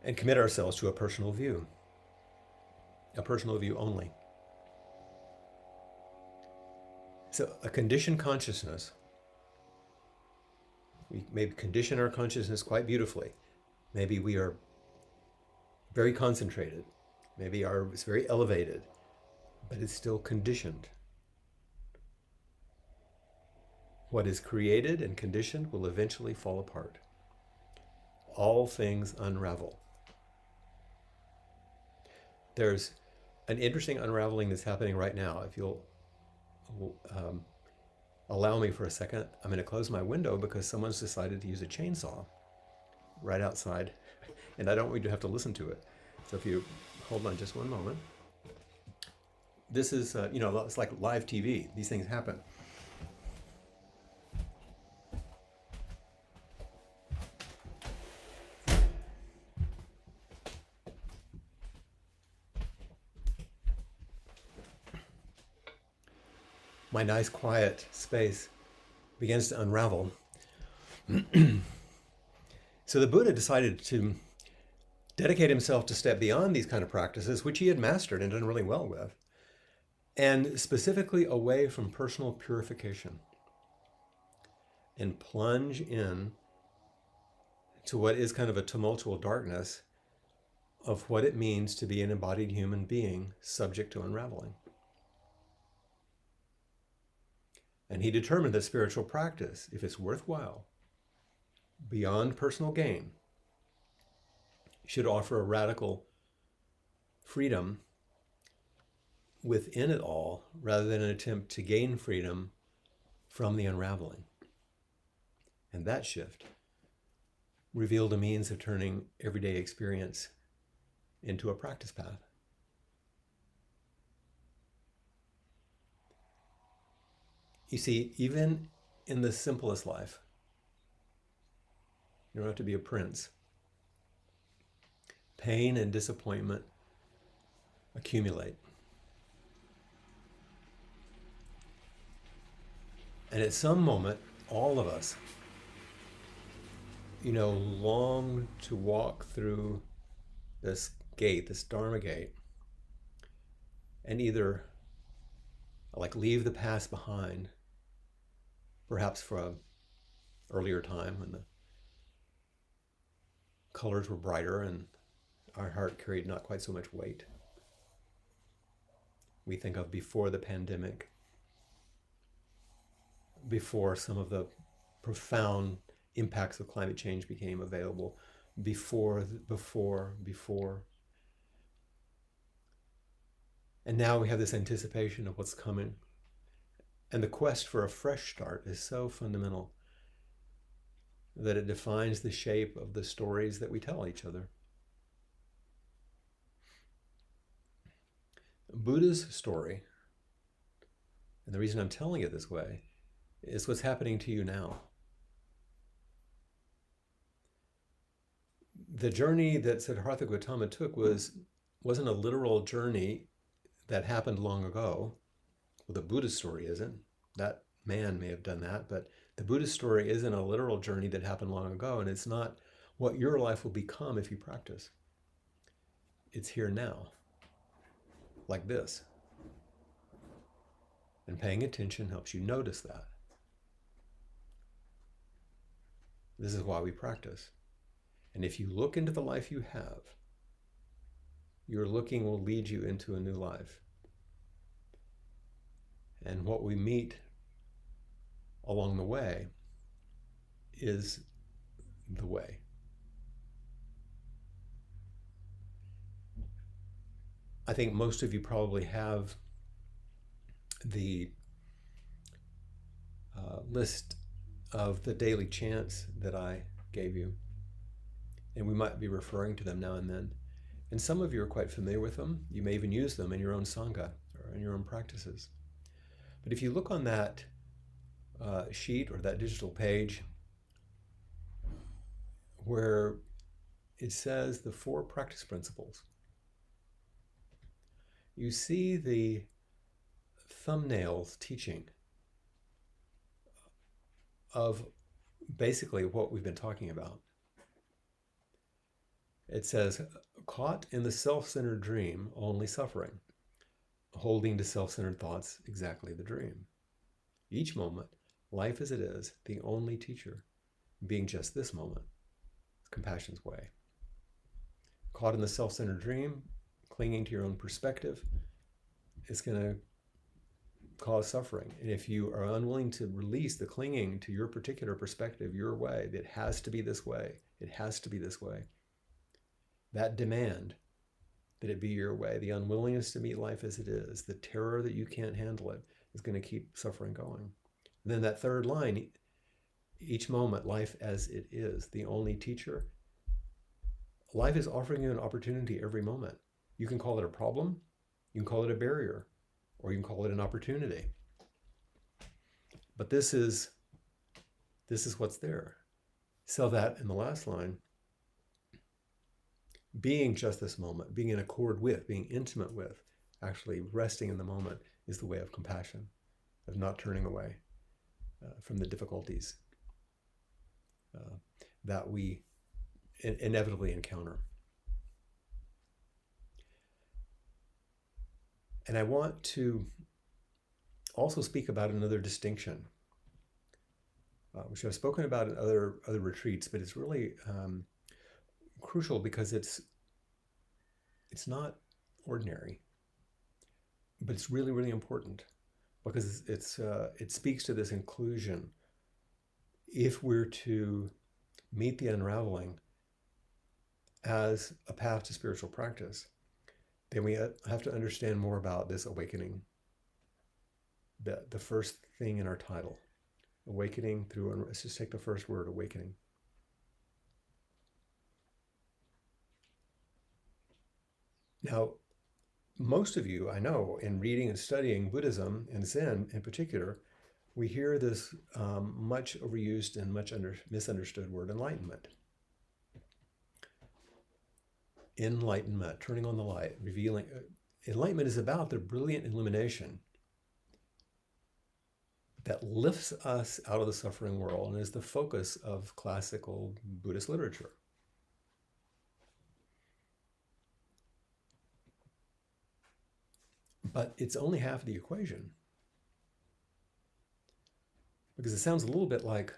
and commit ourselves to a personal view only. So a conditioned consciousness, we may condition our consciousness quite beautifully. Maybe we are very concentrated. Maybe it's very elevated, but it's still conditioned. What is created and conditioned will eventually fall apart. All things unravel. There's an interesting unraveling that's happening right now. If you'll allow me for a second, I'm going to close my window because someone's decided to use a chainsaw right outside, and I don't want you to have to listen to it. So if you hold on just one moment. This is, it's like live TV. These things happen. My nice quiet space begins to unravel. So the Buddha decided to dedicate himself to step beyond these kind of practices, which he had mastered and done really well with, and specifically away from personal purification, and plunge in to what is kind of a tumultual darkness of what it means to be an embodied human being subject to unraveling. And he determined that spiritual practice, if it's worthwhile, beyond personal gain, should offer a radical freedom within it all, rather than an attempt to gain freedom from the unraveling. And that shift revealed a means of turning everyday experience into a practice path. You see, even in the simplest life, you don't have to be a prince. Pain and disappointment accumulate. And at some moment, all of us, long to walk through this gate, this Dharma gate, and either leave the past behind, perhaps for an earlier time when the colors were brighter and our heart carried not quite so much weight. We think of before the pandemic, before some of the profound impacts of climate change became available, before. And now we have this anticipation of what's coming. And the quest for a fresh start is so fundamental that it defines the shape of the stories that we tell each other. Buddha's story, and the reason I'm telling it this way, is what's happening to you now. The journey that Siddhartha Gautama took wasn't a literal journey that happened long ago. Well, the Buddha story isn't. That man may have done that, but The Buddhist story isn't a literal journey that happened long ago, and it's not what your life will become if you practice. It's here now, like this. And paying attention helps you notice that. This is why we practice. And if you look into the life you have, your looking will lead you into a new life. And what we meet along the way is the way. I think most of you probably have the list of the daily chants that I gave you, and we might be referring to them now and then. And some of you are quite familiar with them. You may even use them in your own Sangha or in your own practices. But if you look on that sheet or that digital page where it says the 4 practice principles, you see the thumbnails teaching of basically what we've been talking about. It says, caught in the self-centered dream, only suffering. Holding to self-centered thoughts, exactly the dream. Each moment, life as it is, the only teacher, being just this moment, compassion's way. Caught in the self-centered dream, clinging to your own perspective, is going to cause suffering. And if you are unwilling to release the clinging to your particular perspective, your way, that it has to be this way, it has to be this way, that demand that it be your way, the unwillingness to meet life as it is, the terror that you can't handle it, is going to keep suffering going. And then that third line, each moment, life as it is, the only teacher. Life is offering you an opportunity every moment. You can call it a problem, you can call it a barrier, or you can call it an opportunity. But this is what's there. So that in the last line, being just this moment, being in accord with, being intimate with, actually resting in the moment, is the way of compassion, of not turning away from the difficulties that we inevitably encounter. And I want to also speak about another distinction, which I've spoken about in other retreats, but it's really crucial because it's not ordinary, but it's really, really important because it speaks to this inclusion. If we're to meet the unraveling as a path to spiritual practice, then we have to understand more about this awakening. The first thing in our title, awakening through, let's just take the first word, awakening. Now, most of you, I know, in reading and studying Buddhism and Zen in particular, we hear this much overused and much misunderstood word, enlightenment. Enlightenment, turning on the light, revealing. Enlightenment is about the brilliant illumination that lifts us out of the suffering world and is the focus of classical Buddhist literature. But it's only half the equation. Because it sounds a little bit like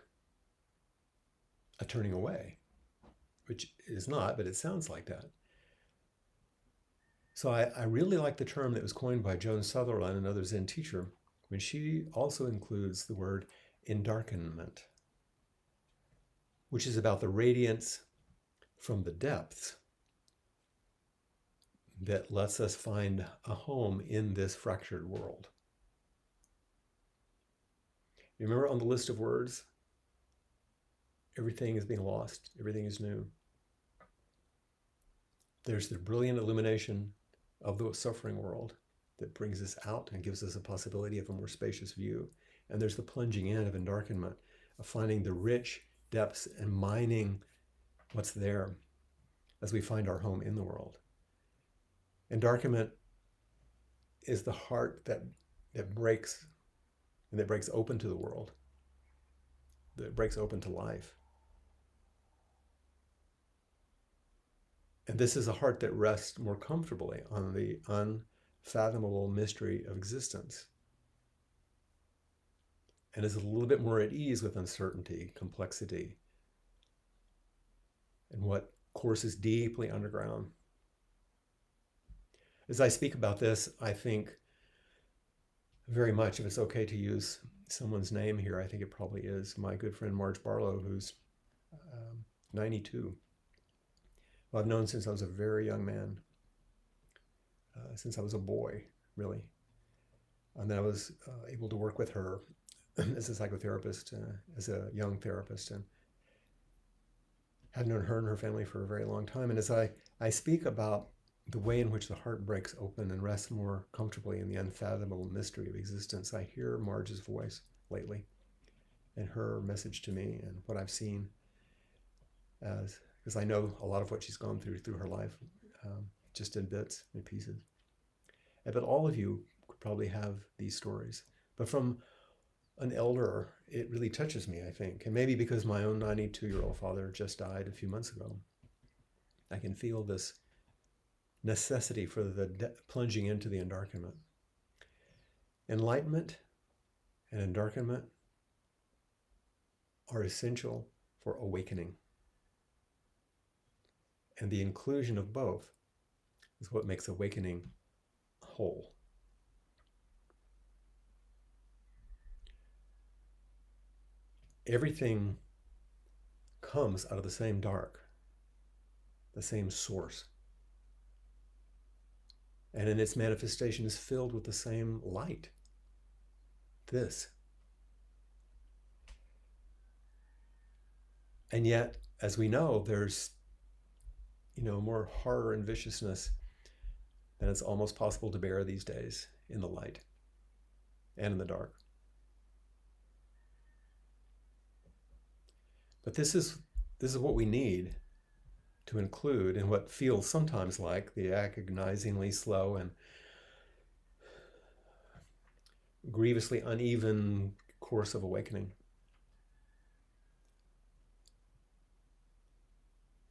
a turning away, which is not, but it sounds like that. So I really like the term that was coined by Joan Sutherland, another Zen teacher, when she also includes the word endarkenment, which is about the radiance from the depths that lets us find a home in this fractured world. You remember on the list of words, everything is being lost, everything is new. There's the brilliant illumination of the suffering world that brings us out and gives us a possibility of a more spacious view. And there's the plunging in of endarkenment, of finding the rich depths and mining what's there as we find our home in the world. Endarkenment is the heart that breaks and that breaks open to the world. that breaks open to life. And this is a heart that rests more comfortably on the unfathomable mystery of existence and is a little bit more at ease with uncertainty, complexity, and what courses deeply underground. As I speak about this, I think very much, if it's okay to use someone's name here, I think it probably is my good friend Marge Barlow, who's 92. Well, I've known since I was a very young man, since I was a boy, really. And then I was able to work with her as a psychotherapist, as a young therapist, and had known her and her family for a very long time. And as I speak about the way in which the heart breaks open and rests more comfortably in the unfathomable mystery of existence, I hear Marge's voice lately and her message to me and what I've seen, as because I know a lot of what she's gone through her life, just in bits and pieces. But all of you could probably have these stories. But from an elder, it really touches me, I think. And maybe because my own 92-year-old father just died a few months ago, I can feel this necessity for the plunging into the endarkenment. Enlightenment and endarkenment are essential for awakening. And the inclusion of both is what makes awakening whole. Everything comes out of the same dark, the same source. And in its manifestation is filled with the same light. This. And yet, as we know, there's more horror and viciousness than it's almost possible to bear these days in the light and in the dark. But this is what we need to include in what feels sometimes like the agonizingly slow and grievously uneven course of awakening.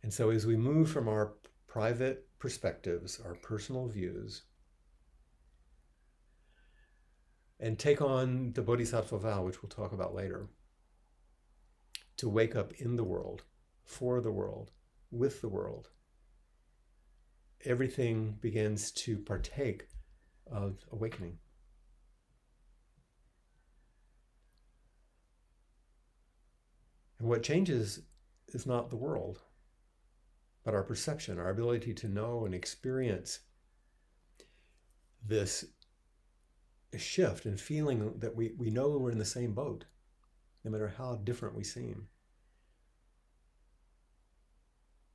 And so as we move from our private perspectives, our personal views, and take on the Bodhisattva vow, which we'll talk about later, to wake up in the world, for the world, with the world, everything begins to partake of awakening. And what changes is not the world, but our perception, our ability to know and experience this shift and feeling that we know we're in the same boat, no matter how different we seem.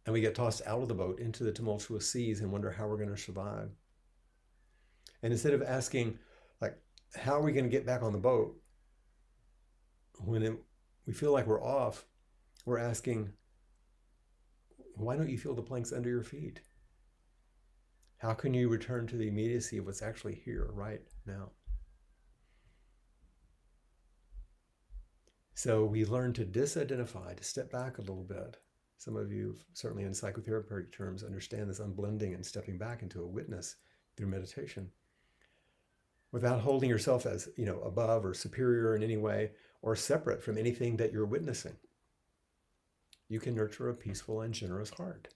And we get tossed out of the boat into the tumultuous seas and wonder how we're going to survive. And instead of asking, like, how are we going to get back on the boat when we feel like we're off, we're asking, why don't you feel the planks under your feet? How can you return to the immediacy of what's actually here right now? So we learn to disidentify, to step back a little bit. Some of you, certainly in psychotherapeutic terms, understand this unblending and stepping back into a witness through meditation, without holding yourself as, above or superior in any way or separate from anything that you're witnessing. You can nurture a peaceful and generous heart,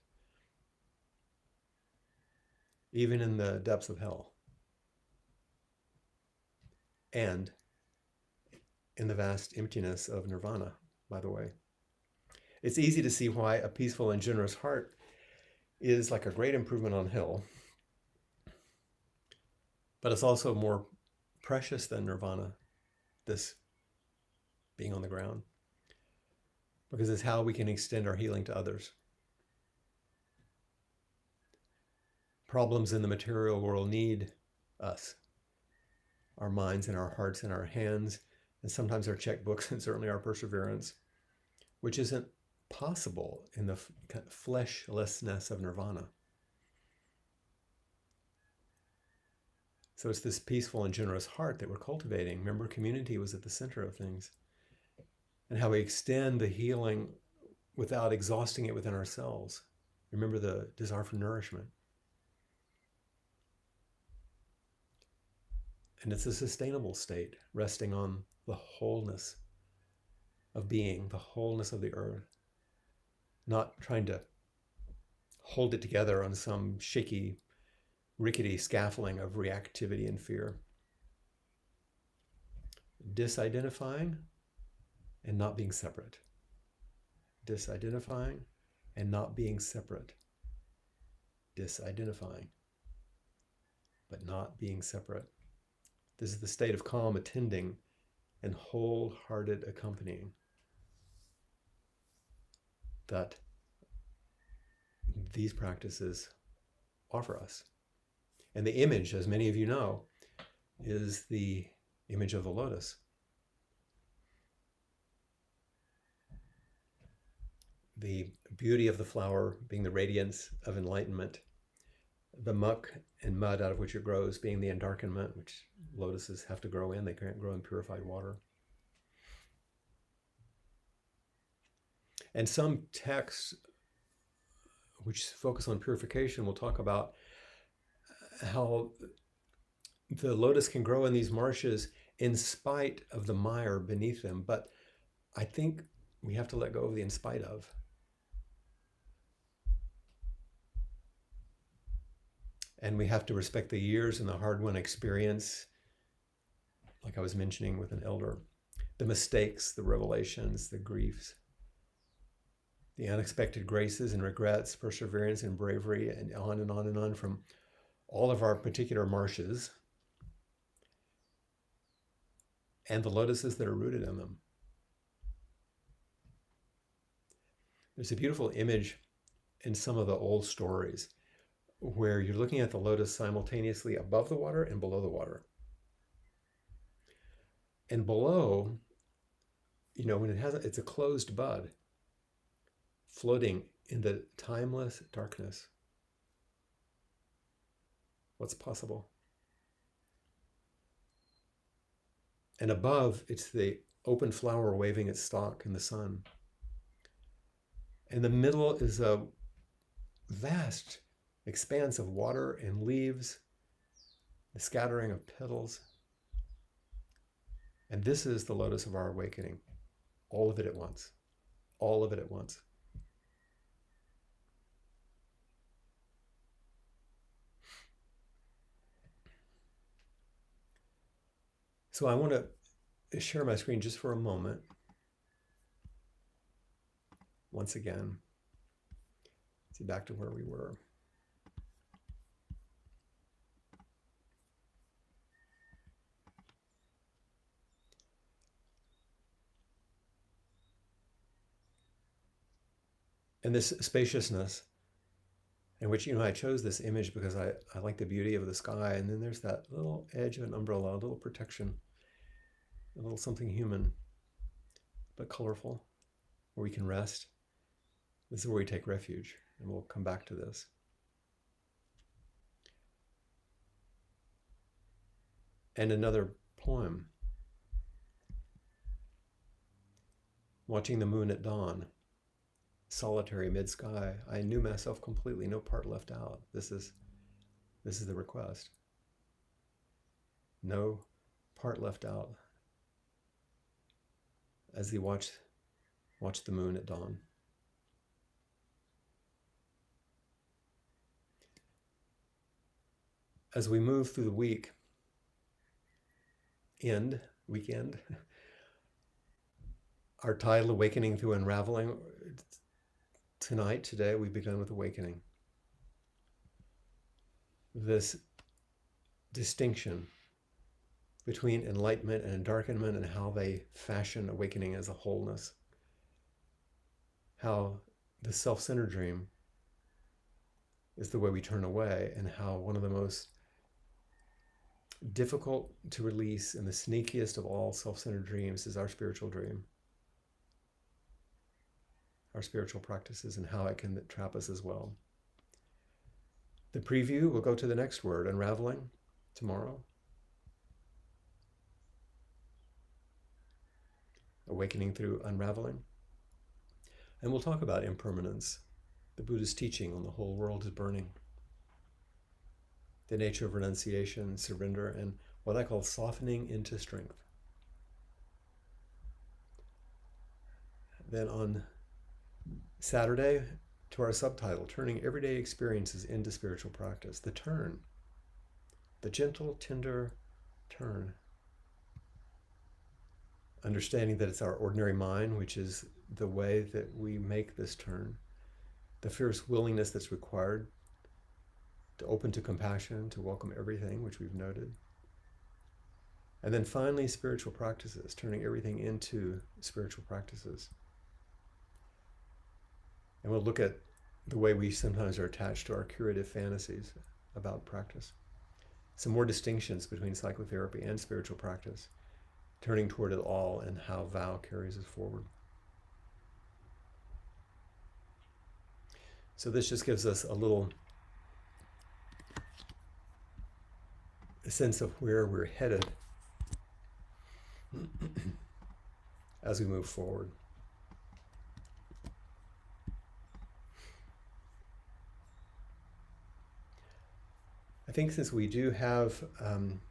even in the depths of hell, and in the vast emptiness of nirvana, by the way. It's easy to see why a peaceful and generous heart is like a great improvement on hill, but it's also more precious than nirvana, this being on the ground, because it's how we can extend our healing to others. Problems in the material world need us, our minds and our hearts and our hands, and sometimes our checkbooks and certainly our perseverance, which isn't possible in the fleshlessness of nirvana. So it's this peaceful and generous heart that we're cultivating. Remember, community was at the center of things. and how we extend the healing without exhausting it within ourselves. Remember the desire for nourishment. And it's a sustainable state, resting on the wholeness of being, the wholeness of the earth, not trying to hold it together on some shaky, rickety scaffolding of reactivity and fear. Disidentifying and not being separate. Disidentifying and not being separate. Disidentifying, but not being separate. This is the state of calm attending and wholehearted accompanying that these practices offer us. And the image, as many of you know, is the image of the lotus. The beauty of the flower being the radiance of enlightenment, the muck and mud out of which it grows being the endarkenment, which lotuses have to grow in. They can't grow in purified water. And some texts which focus on purification will talk about how the lotus can grow in these marshes in spite of the mire beneath them. But I think we have to let go of the in spite of. And we have to respect the years and the hard-won experience, like I was mentioning with an elder, the mistakes, the revelations, the griefs, the unexpected graces and regrets, perseverance and bravery, and on and on and on from all of our particular marshes and the lotuses that are rooted in them. There's a beautiful image in some of the old stories where you're looking at the lotus simultaneously above the water and below the water. And below, when it's a closed bud floating in the timeless darkness. What's possible? And above, it's the open flower waving its stalk in the sun. In the middle is a vast expanse of water and leaves, the scattering of petals. And this is the lotus of our awakening. All of it at once. All of it at once. So I want to share my screen just for a moment. Once again, see back to where we were. And this spaciousness, in which, I chose this image because I like the beauty of the sky. And then there's that little edge of an umbrella, a little protection, a little something human, but colorful, where we can rest. This is where we take refuge, and we'll come back to this. And another poem, watching the moon at dawn, solitary mid-sky, I knew myself completely, no part left out. This is the request. No part left out as we watch the moon at dawn. As we move through the weekend, our title, Awakening Through Unraveling, today, we begun with awakening. This distinction between enlightenment and darkenment and how they fashion awakening as a wholeness. How the self-centered dream is the way we turn away, and how one of the most difficult to release and the sneakiest of all self-centered dreams is our spiritual dream. Our spiritual practices and how it can trap us as well. The preview, we'll go to the next word, unraveling, tomorrow. Awakening through Unraveling. And we'll talk about impermanence, the Buddha's teaching on the whole world is burning, the nature of renunciation, surrender, and what I call softening into strength. Then on Saturday, to our subtitle, Turning Everyday Experiences into Spiritual Practice, the turn, the gentle, tender turn. Understanding that it's our ordinary mind, which is the way that we make this turn, the fierce willingness that's required to open to compassion, to welcome everything, which we've noted. And then finally, spiritual practices, turning everything into spiritual practices. And we'll look at the way we sometimes are attached to our curative fantasies about practice. Some more distinctions between psychotherapy and spiritual practice, turning toward it all and how vow carries us forward. So this just gives us a little sense of where we're headed as we move forward. I think since we do have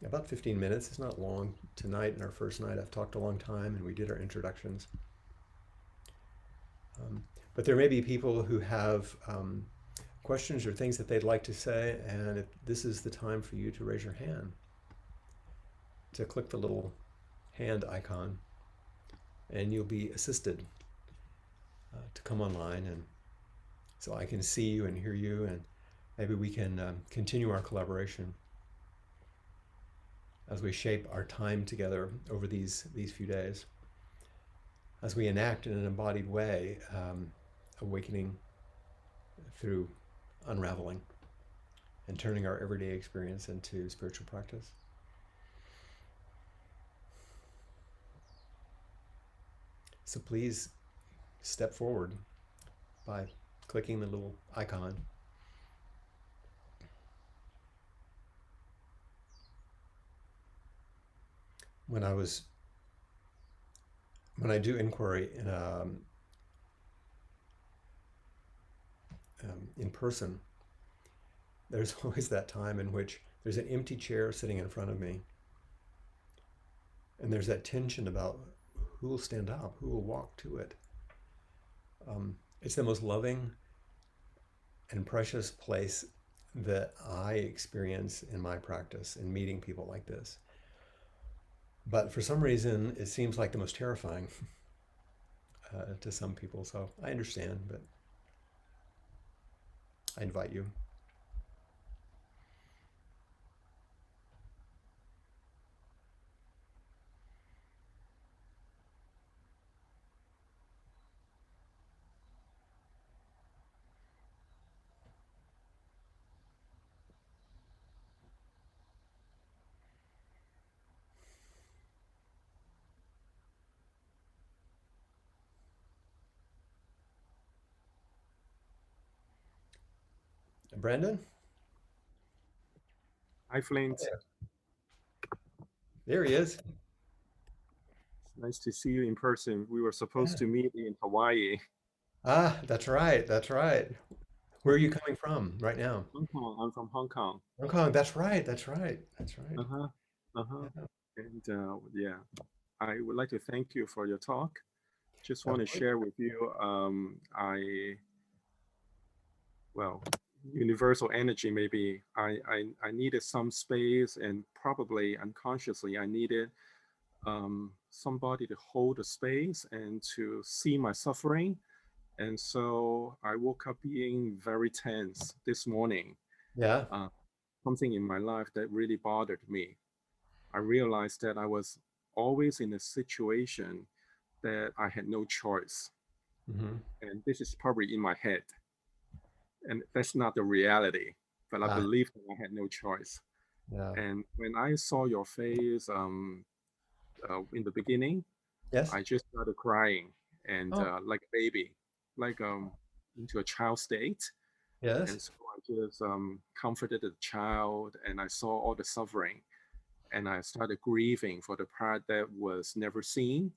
about 15 minutes, it's not long tonight. In our first night, I've talked a long time and we did our introductions. But there may be people who have questions or things that they'd like to say, and this is the time for you to raise your hand, to click the little hand icon, and you'll be assisted to come online, and so I can see you and hear you, and maybe we can continue our collaboration as we shape our time together over these few days, as we enact in an embodied way, awakening through unraveling and turning our everyday experience into spiritual practice. So please step forward by clicking the little icon. When I do inquiry in person, there's always that time in which there's an empty chair sitting in front of me, and there's that tension about who will stand up, who will walk to it. It's the most loving and precious place that I experience in my practice in meeting people like this. But for some reason, it seems like the most terrifying to some people. So I understand, but I invite you. Brandon? Hi, Flint. There he is. Nice to see you in person. We were supposed to meet in Hawaii. Ah, that's right. That's right. Where are you coming from right now? Hong Kong. I'm from Hong Kong. Hong Kong. That's right. That's right. That's right. Uh-huh. Uh-huh. Yeah, And yeah, I would like to thank you for your talk. Just want to absolutely. share with you, well, universal energy, maybe I needed some space, and probably unconsciously I needed somebody to hold the space and to see my suffering. And so I woke up being very tense this morning. Yeah. Uh, Something in my life that really bothered me. I realized that I was always in a situation that I had no choice. Mm-hmm. And this is probably in my head. And that's not the reality. But I Ah, believed that I had no choice. yeah. And when I saw your face in the beginning, Yes. I just started crying, and Oh, like a baby, like into a child state. yes. And so I just comforted the child, and I saw all the suffering, and I started grieving for the part that was never seen.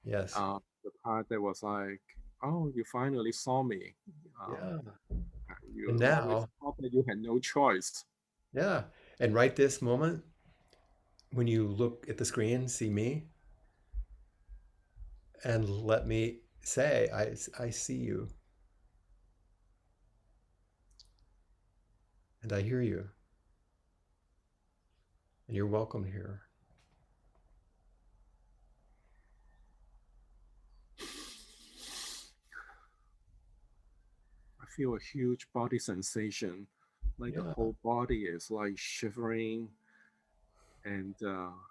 Yes. The part that was like, oh, you finally saw me. Yeah. And You always now, thought that you had no choice. yeah. And right this moment, when you look at the screen, see me, and let me say, I see you and I hear you, and you're welcome here. I feel a huge body sensation, like the Yeah. whole body is like shivering, and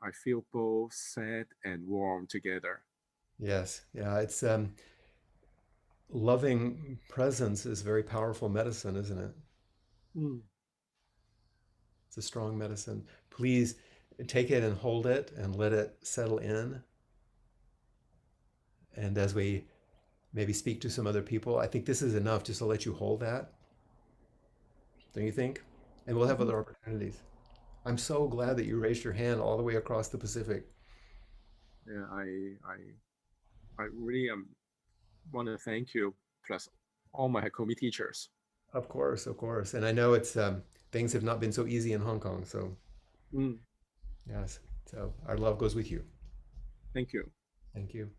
I feel both sad and warm together. Yes. Yeah. It's loving presence is very powerful medicine, isn't it? Mm. It's a strong medicine. Please take it and hold it and let it settle in. And as we maybe speak to some other people, I think this is enough just to let you hold that. Don't you think? And we'll have Mhm. other opportunities. I'm so glad that you raised your hand all the way across the Pacific. Yeah, I really want to thank you, plus all my Hakomi teachers. Of course, of course. And I know it's things have not been so easy in Hong Kong. So Mm. yes. So our love goes with you. Thank you. Thank you.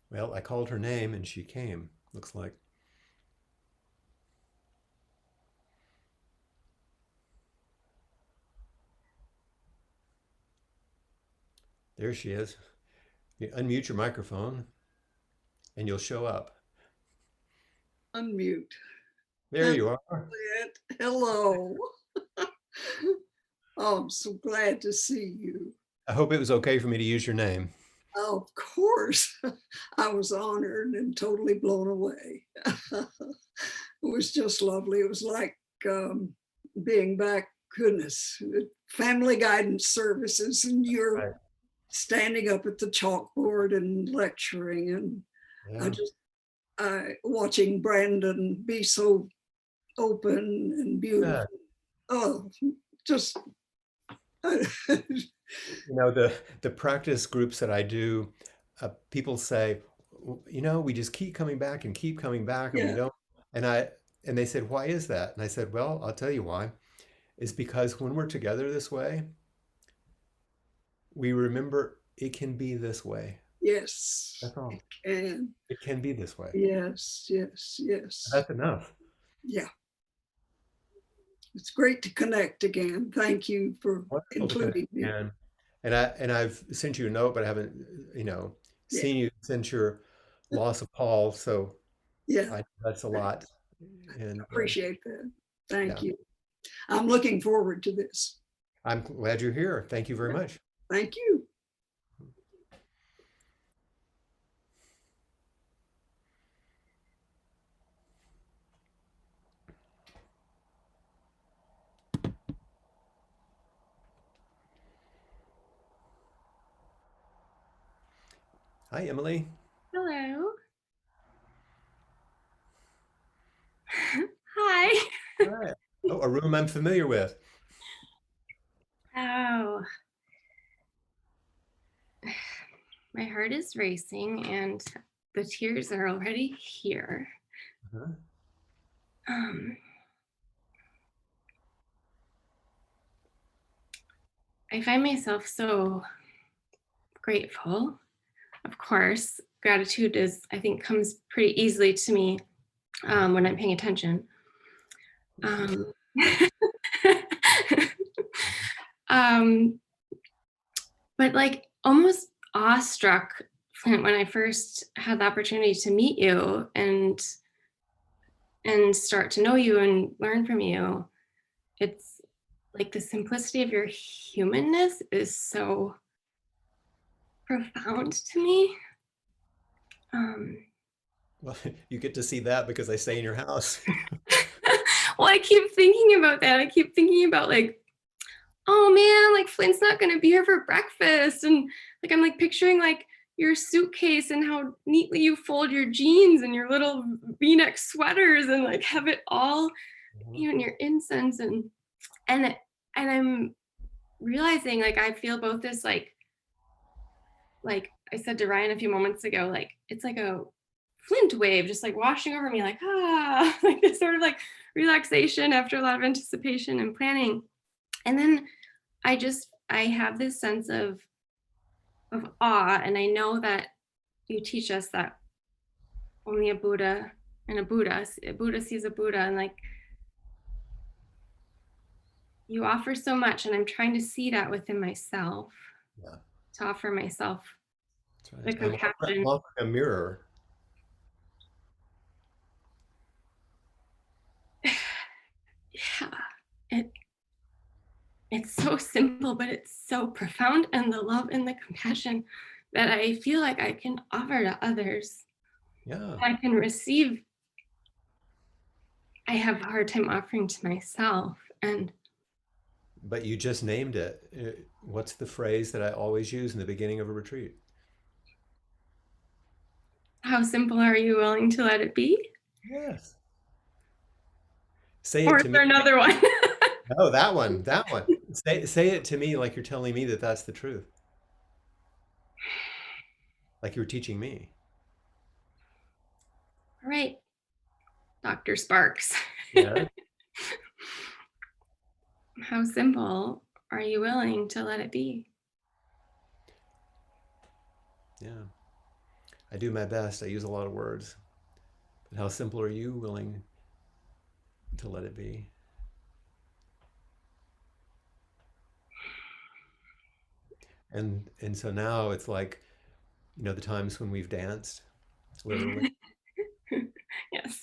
Well, I called her name and she came, looks like. There she is. You unmute your microphone and you'll show up. Unmute. There you are. Hello. Oh, I'm so glad to see you. I hope it was okay for me to use your name. Oh, of course. I was honored and totally blown away. It was just lovely. It was like being back, goodness, family guidance services, and you're Right. standing up at the chalkboard and lecturing. And I Yeah. just, watching Brandon be so open and beautiful. Yeah. Oh, just You know, the practice groups that I do, people say, you know, we just keep coming back and keep coming back and we yeah, don't. And I and they said, why is that? And I said, well, I'll tell you why. It's because when we're together this way, we remember it can be this way. yes, That's it all. can. It can be this way. Yes, yes, yes. That's enough. Yeah, it's great to connect again. Thank you for Wonderful to connect including me. again. And I've sent you a note, but I haven't, you know, Yeah, seen you since your loss of Paul. So yeah, that's a I lot. And appreciate that. Thank yeah, you. I'm looking forward to this. I'm glad you're here. Thank you very much. Thank you. Hi, Emily. Hello. Hi. Hi. Oh, a room I'm familiar with. Oh, my heart is racing and the tears are already here. Uh-huh. Um, I find myself so grateful. Of course, gratitude is, I think, comes pretty easily to me when I'm paying attention. Um, um, but like almost awestruck when I first had the opportunity to meet you and start to know you and learn from you. It's like the simplicity of your humanness is so profound to me. Well, you get to see that because I stay in your house. Well, I keep thinking about that. I keep thinking about like oh man, like Flint's not gonna be here for breakfast. And like I'm like picturing like your suitcase and how neatly you fold your jeans and your little V-neck sweaters and like have it all, you know, in your incense and I'm realizing like I feel both this like I said to Ryan a few moments ago, like it's like a Flint wave just like washing over me, like like this sort of like relaxation after a lot of anticipation and planning. And then I have this sense of awe, and I know that you teach us that only a Buddha sees a Buddha, and like you offer so much, and I'm trying to see that within myself, Yeah, to offer myself that's the right. compassion. I'm offering a mirror. Yeah, it it's so simple, but it's so profound, and the love and the compassion that I feel like I can offer to others, Yeah. I can receive, I have a hard time offering to myself. And But you just named it. What's the phrase that I always use in the beginning of a retreat? how simple are you willing to let it be? Yes. Say Or it is to me. there another one? Oh, that one, that one. Say it to me like you're telling me that that's the truth. Like you were teaching me. All right, Dr. Sparks. Yeah. How simple are you willing to let it be? Yeah. I do my best. I use a lot of words. But how simple are you willing to let it be? And so now it's like, the times when we've danced, literally. Yes.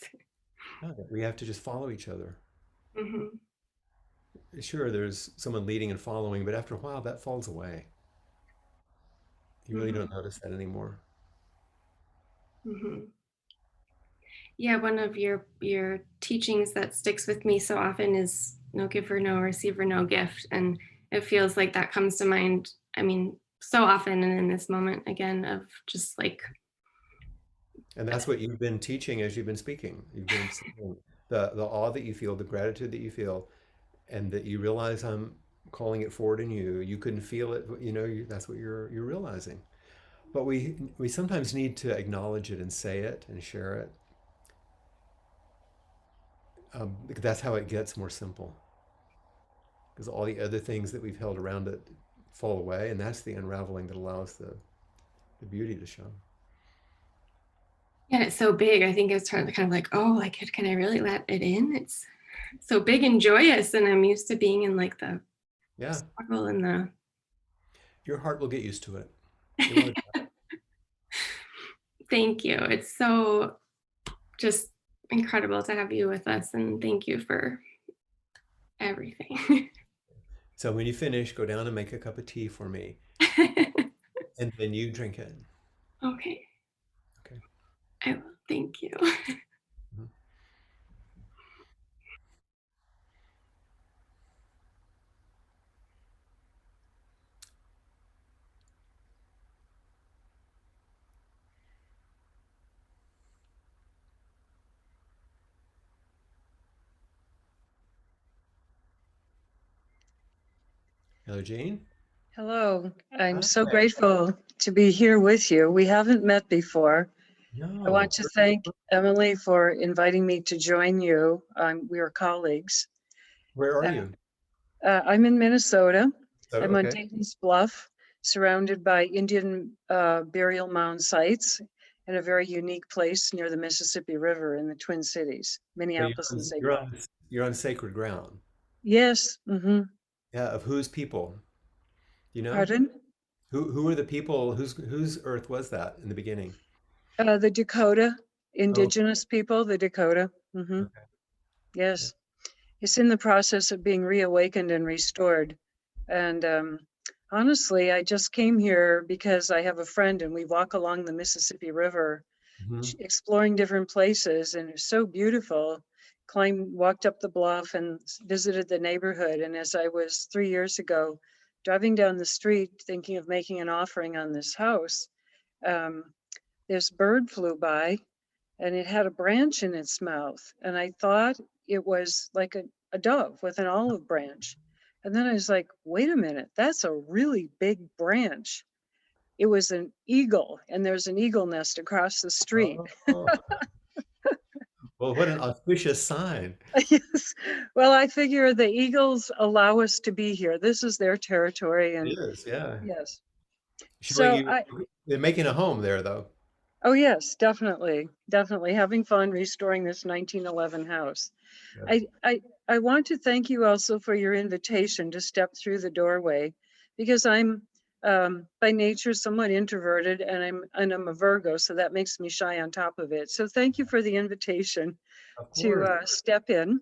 We have to just follow each other. Mm-hmm. Sure, there's someone leading and following, but after a while that falls away. You really Mm-hmm. don't notice that anymore. Mm-hmm. Yeah, one of your teachings that sticks with me so often is no giver, no receiver, no gift. And it feels like that comes to mind, I mean, so often, and in this moment again of just like, And that's what you've been teaching as you've been speaking. You've been saying the awe that you feel, the gratitude that you feel, and that you realize I'm calling it forward in you. You couldn't feel it, but that's what you're realizing. But we sometimes need to acknowledge it and say it and share it. Because that's how it gets more simple. Because all the other things that we've held around it fall away, and that's the unraveling that allows the beauty to show. and it's so big. I think it's kind of like, oh, like, can I really let it in? It's so big and joyous, and I'm used to being in like the Yeah, struggle and the. your heart will get used to it. It won't. Thank you. It's so just incredible to have you with us, and thank you for everything. So when you finish, go down and make a cup of tea for me, and then you drink it. Okay. Okay. I will. Thank you. Mhm. Hello, Jean. Hello, I'm so Hi. grateful to be here with you. We haven't met before. I want No. to thank Emily for inviting me to join you. We are colleagues. Where are Uh, you? I'm in Minnesota. So, I'm on okay. Dayton's Bluff, surrounded by Indian burial mound sites in a very unique place near the Mississippi River in the Twin Cities, So Minneapolis and St. you're Paul. on you're on sacred ground. Yes, Yeah, of whose people? You know? pardon? Who are the people whose earth was that in the beginning? The Dakota, Oh, indigenous people, the Dakota. okay. Yeah. Yes. It's in the process of being reawakened and restored. And honestly, I just came here because I have a friend and we walk along the Mississippi River, Mhm. exploring different places, and it's so beautiful. walked up the bluff and visited the neighborhood. And as I was 3 years ago, driving down the street, thinking of making an offering on this house, this bird flew by and it had a branch in its mouth. And I thought it was like a dove with an olive branch. And then I was like, wait a minute, that's a really big branch. It was an eagle, and there's an eagle nest across the street. Oh, well, what an auspicious sign. Yes. Well, I figure the eagles allow us to be here. This is their territory. It And is, yeah. yes. Showing So you, they're making a home there, though. oh yes, definitely. Definitely having fun restoring this 1911 house. Yeah. I want to thank you also for your invitation to step through the doorway, because I'm by nature somewhat introverted, and I'm a Virgo, so that makes me shy on top of it. So thank you for the invitation Of to course. step in.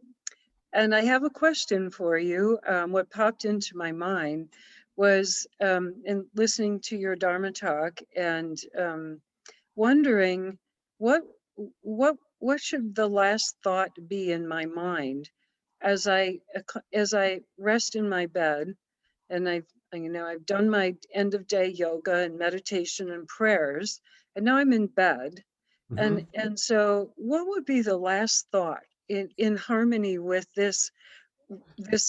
And I have a question for you. What popped into my mind was in listening to your Dharma talk and wondering what what should the last thought be in my mind as I rest in my bed, and I've done my end of day yoga and meditation and prayers, and now I'm in bed. Mhm. And so what would be the last thought in harmony with this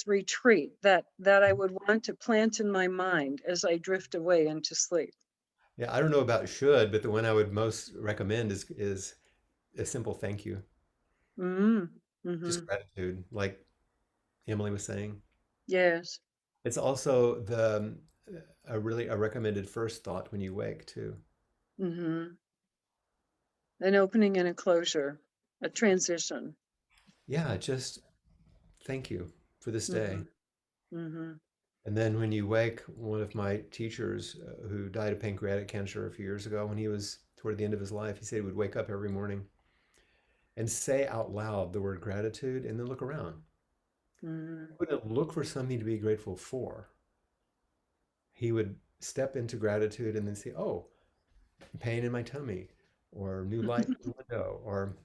retreat that I would want to plant in my mind as I drift away into sleep? Yeah, I don't know about should, but the one I would most recommend is a simple thank you, Mm, just mm-hmm. gratitude, like Emily was saying. Yes. It's also the a recommended first thought when you wake too. Mm-hmm. An opening and a closure, a transition. Yeah, just thank you for this day. Mm-hmm. Mm-hmm. And then when you wake, one of my teachers who died of pancreatic cancer a few years ago, when he was toward the end of his life, he said he would wake up every morning and say out loud the word gratitude and then look around. Mm-hmm. He wouldn't look for something to be grateful for. He would step into gratitude and then say, oh, pain in my tummy, or new light in the window, or,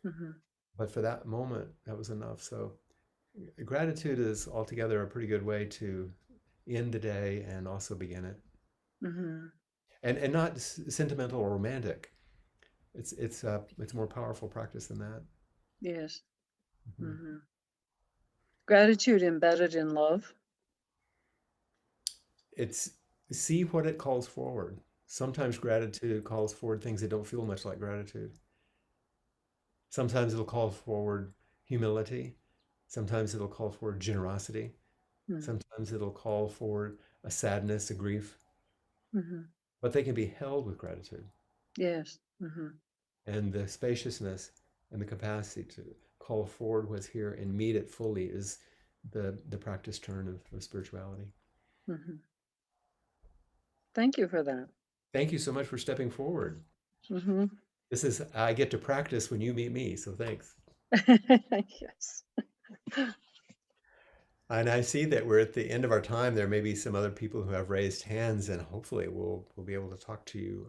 Mm-hmm. but for that moment, that was enough. So gratitude is altogether a pretty good way to end the day and also begin it. Mm-hmm. And not sentimental or romantic. It's a more powerful practice than that. Yes. Mhm. Mm-hmm. Gratitude embedded in love. It's see what it calls forward. Sometimes gratitude calls forward things that don't feel much like gratitude. Sometimes it'll call forward humility. Sometimes it'll call forward generosity. Mm-hmm. Sometimes it'll call forward a sadness, a grief, Mm-hmm. but they can be held with gratitude. Yes. Mm-hmm. And the spaciousness and the capacity to call forward what's here and meet it fully is the practice turn of spirituality. Mm-hmm. Thank you for that. Thank you so much for stepping forward. Mm-hmm. This is, I get to practice when you meet me, so thanks. Yes. And I see that we're at the end of our time. There may be some other people who have raised hands, and hopefully we'll be able to talk to you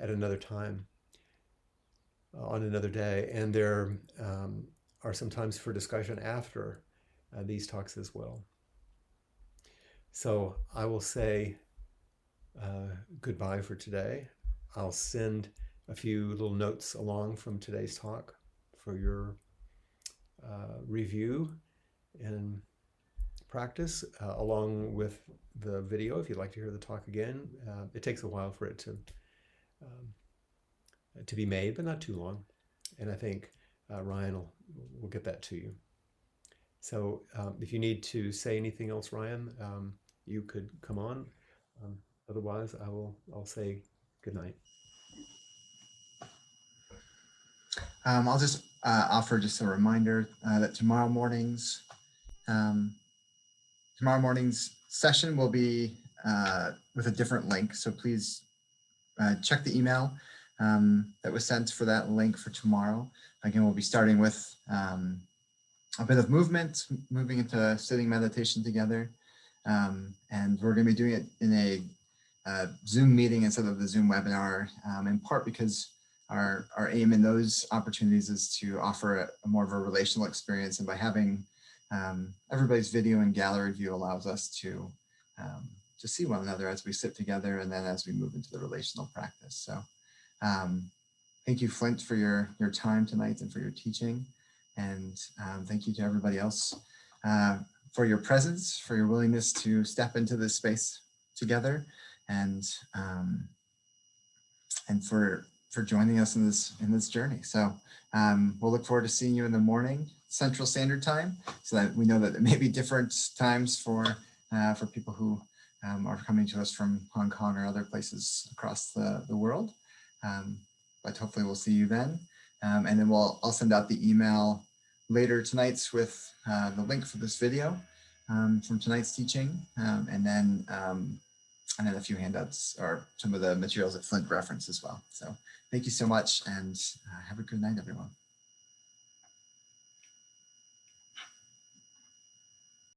at another time, on another day. And there are some times for discussion after these talks as well. So I will say goodbye for today. I'll send a few little notes along from today's talk for your review and practice, along with the video if you'd like to hear the talk again. It takes a while for it to be made, but not too long. And I think Ryan will get that to you. So if you need to say anything else, Ryan, you could come on. Otherwise, I'll say good night. I'll just offer just a reminder that tomorrow morning's session will be with a different link. So please check the email that was sent for that link for tomorrow. Again, we'll be starting with a bit of movement, moving into sitting meditation together. And we're going to be doing it in a Zoom meeting instead of the Zoom webinar, in part because our aim in those opportunities is to offer a more of a relational experience. And by having everybody's video and gallery view allows us to see one another as we sit together and then as we move into the relational practice. So thank you, Flint, for your time tonight and for your teaching. And thank you to everybody else for your presence, for your willingness to step into this space together, and for joining us in this journey. So we'll look forward to seeing you in the morning, Central Standard Time, so that we know that there may be different times for people who are coming to us from Hong Kong or other places across the world. But hopefully we'll see you then. And then I'll send out the email later tonight with the link for this video from tonight's teaching, and then a few handouts or some of the materials that Flint referenced as well. So thank you so much, and have a good night, everyone.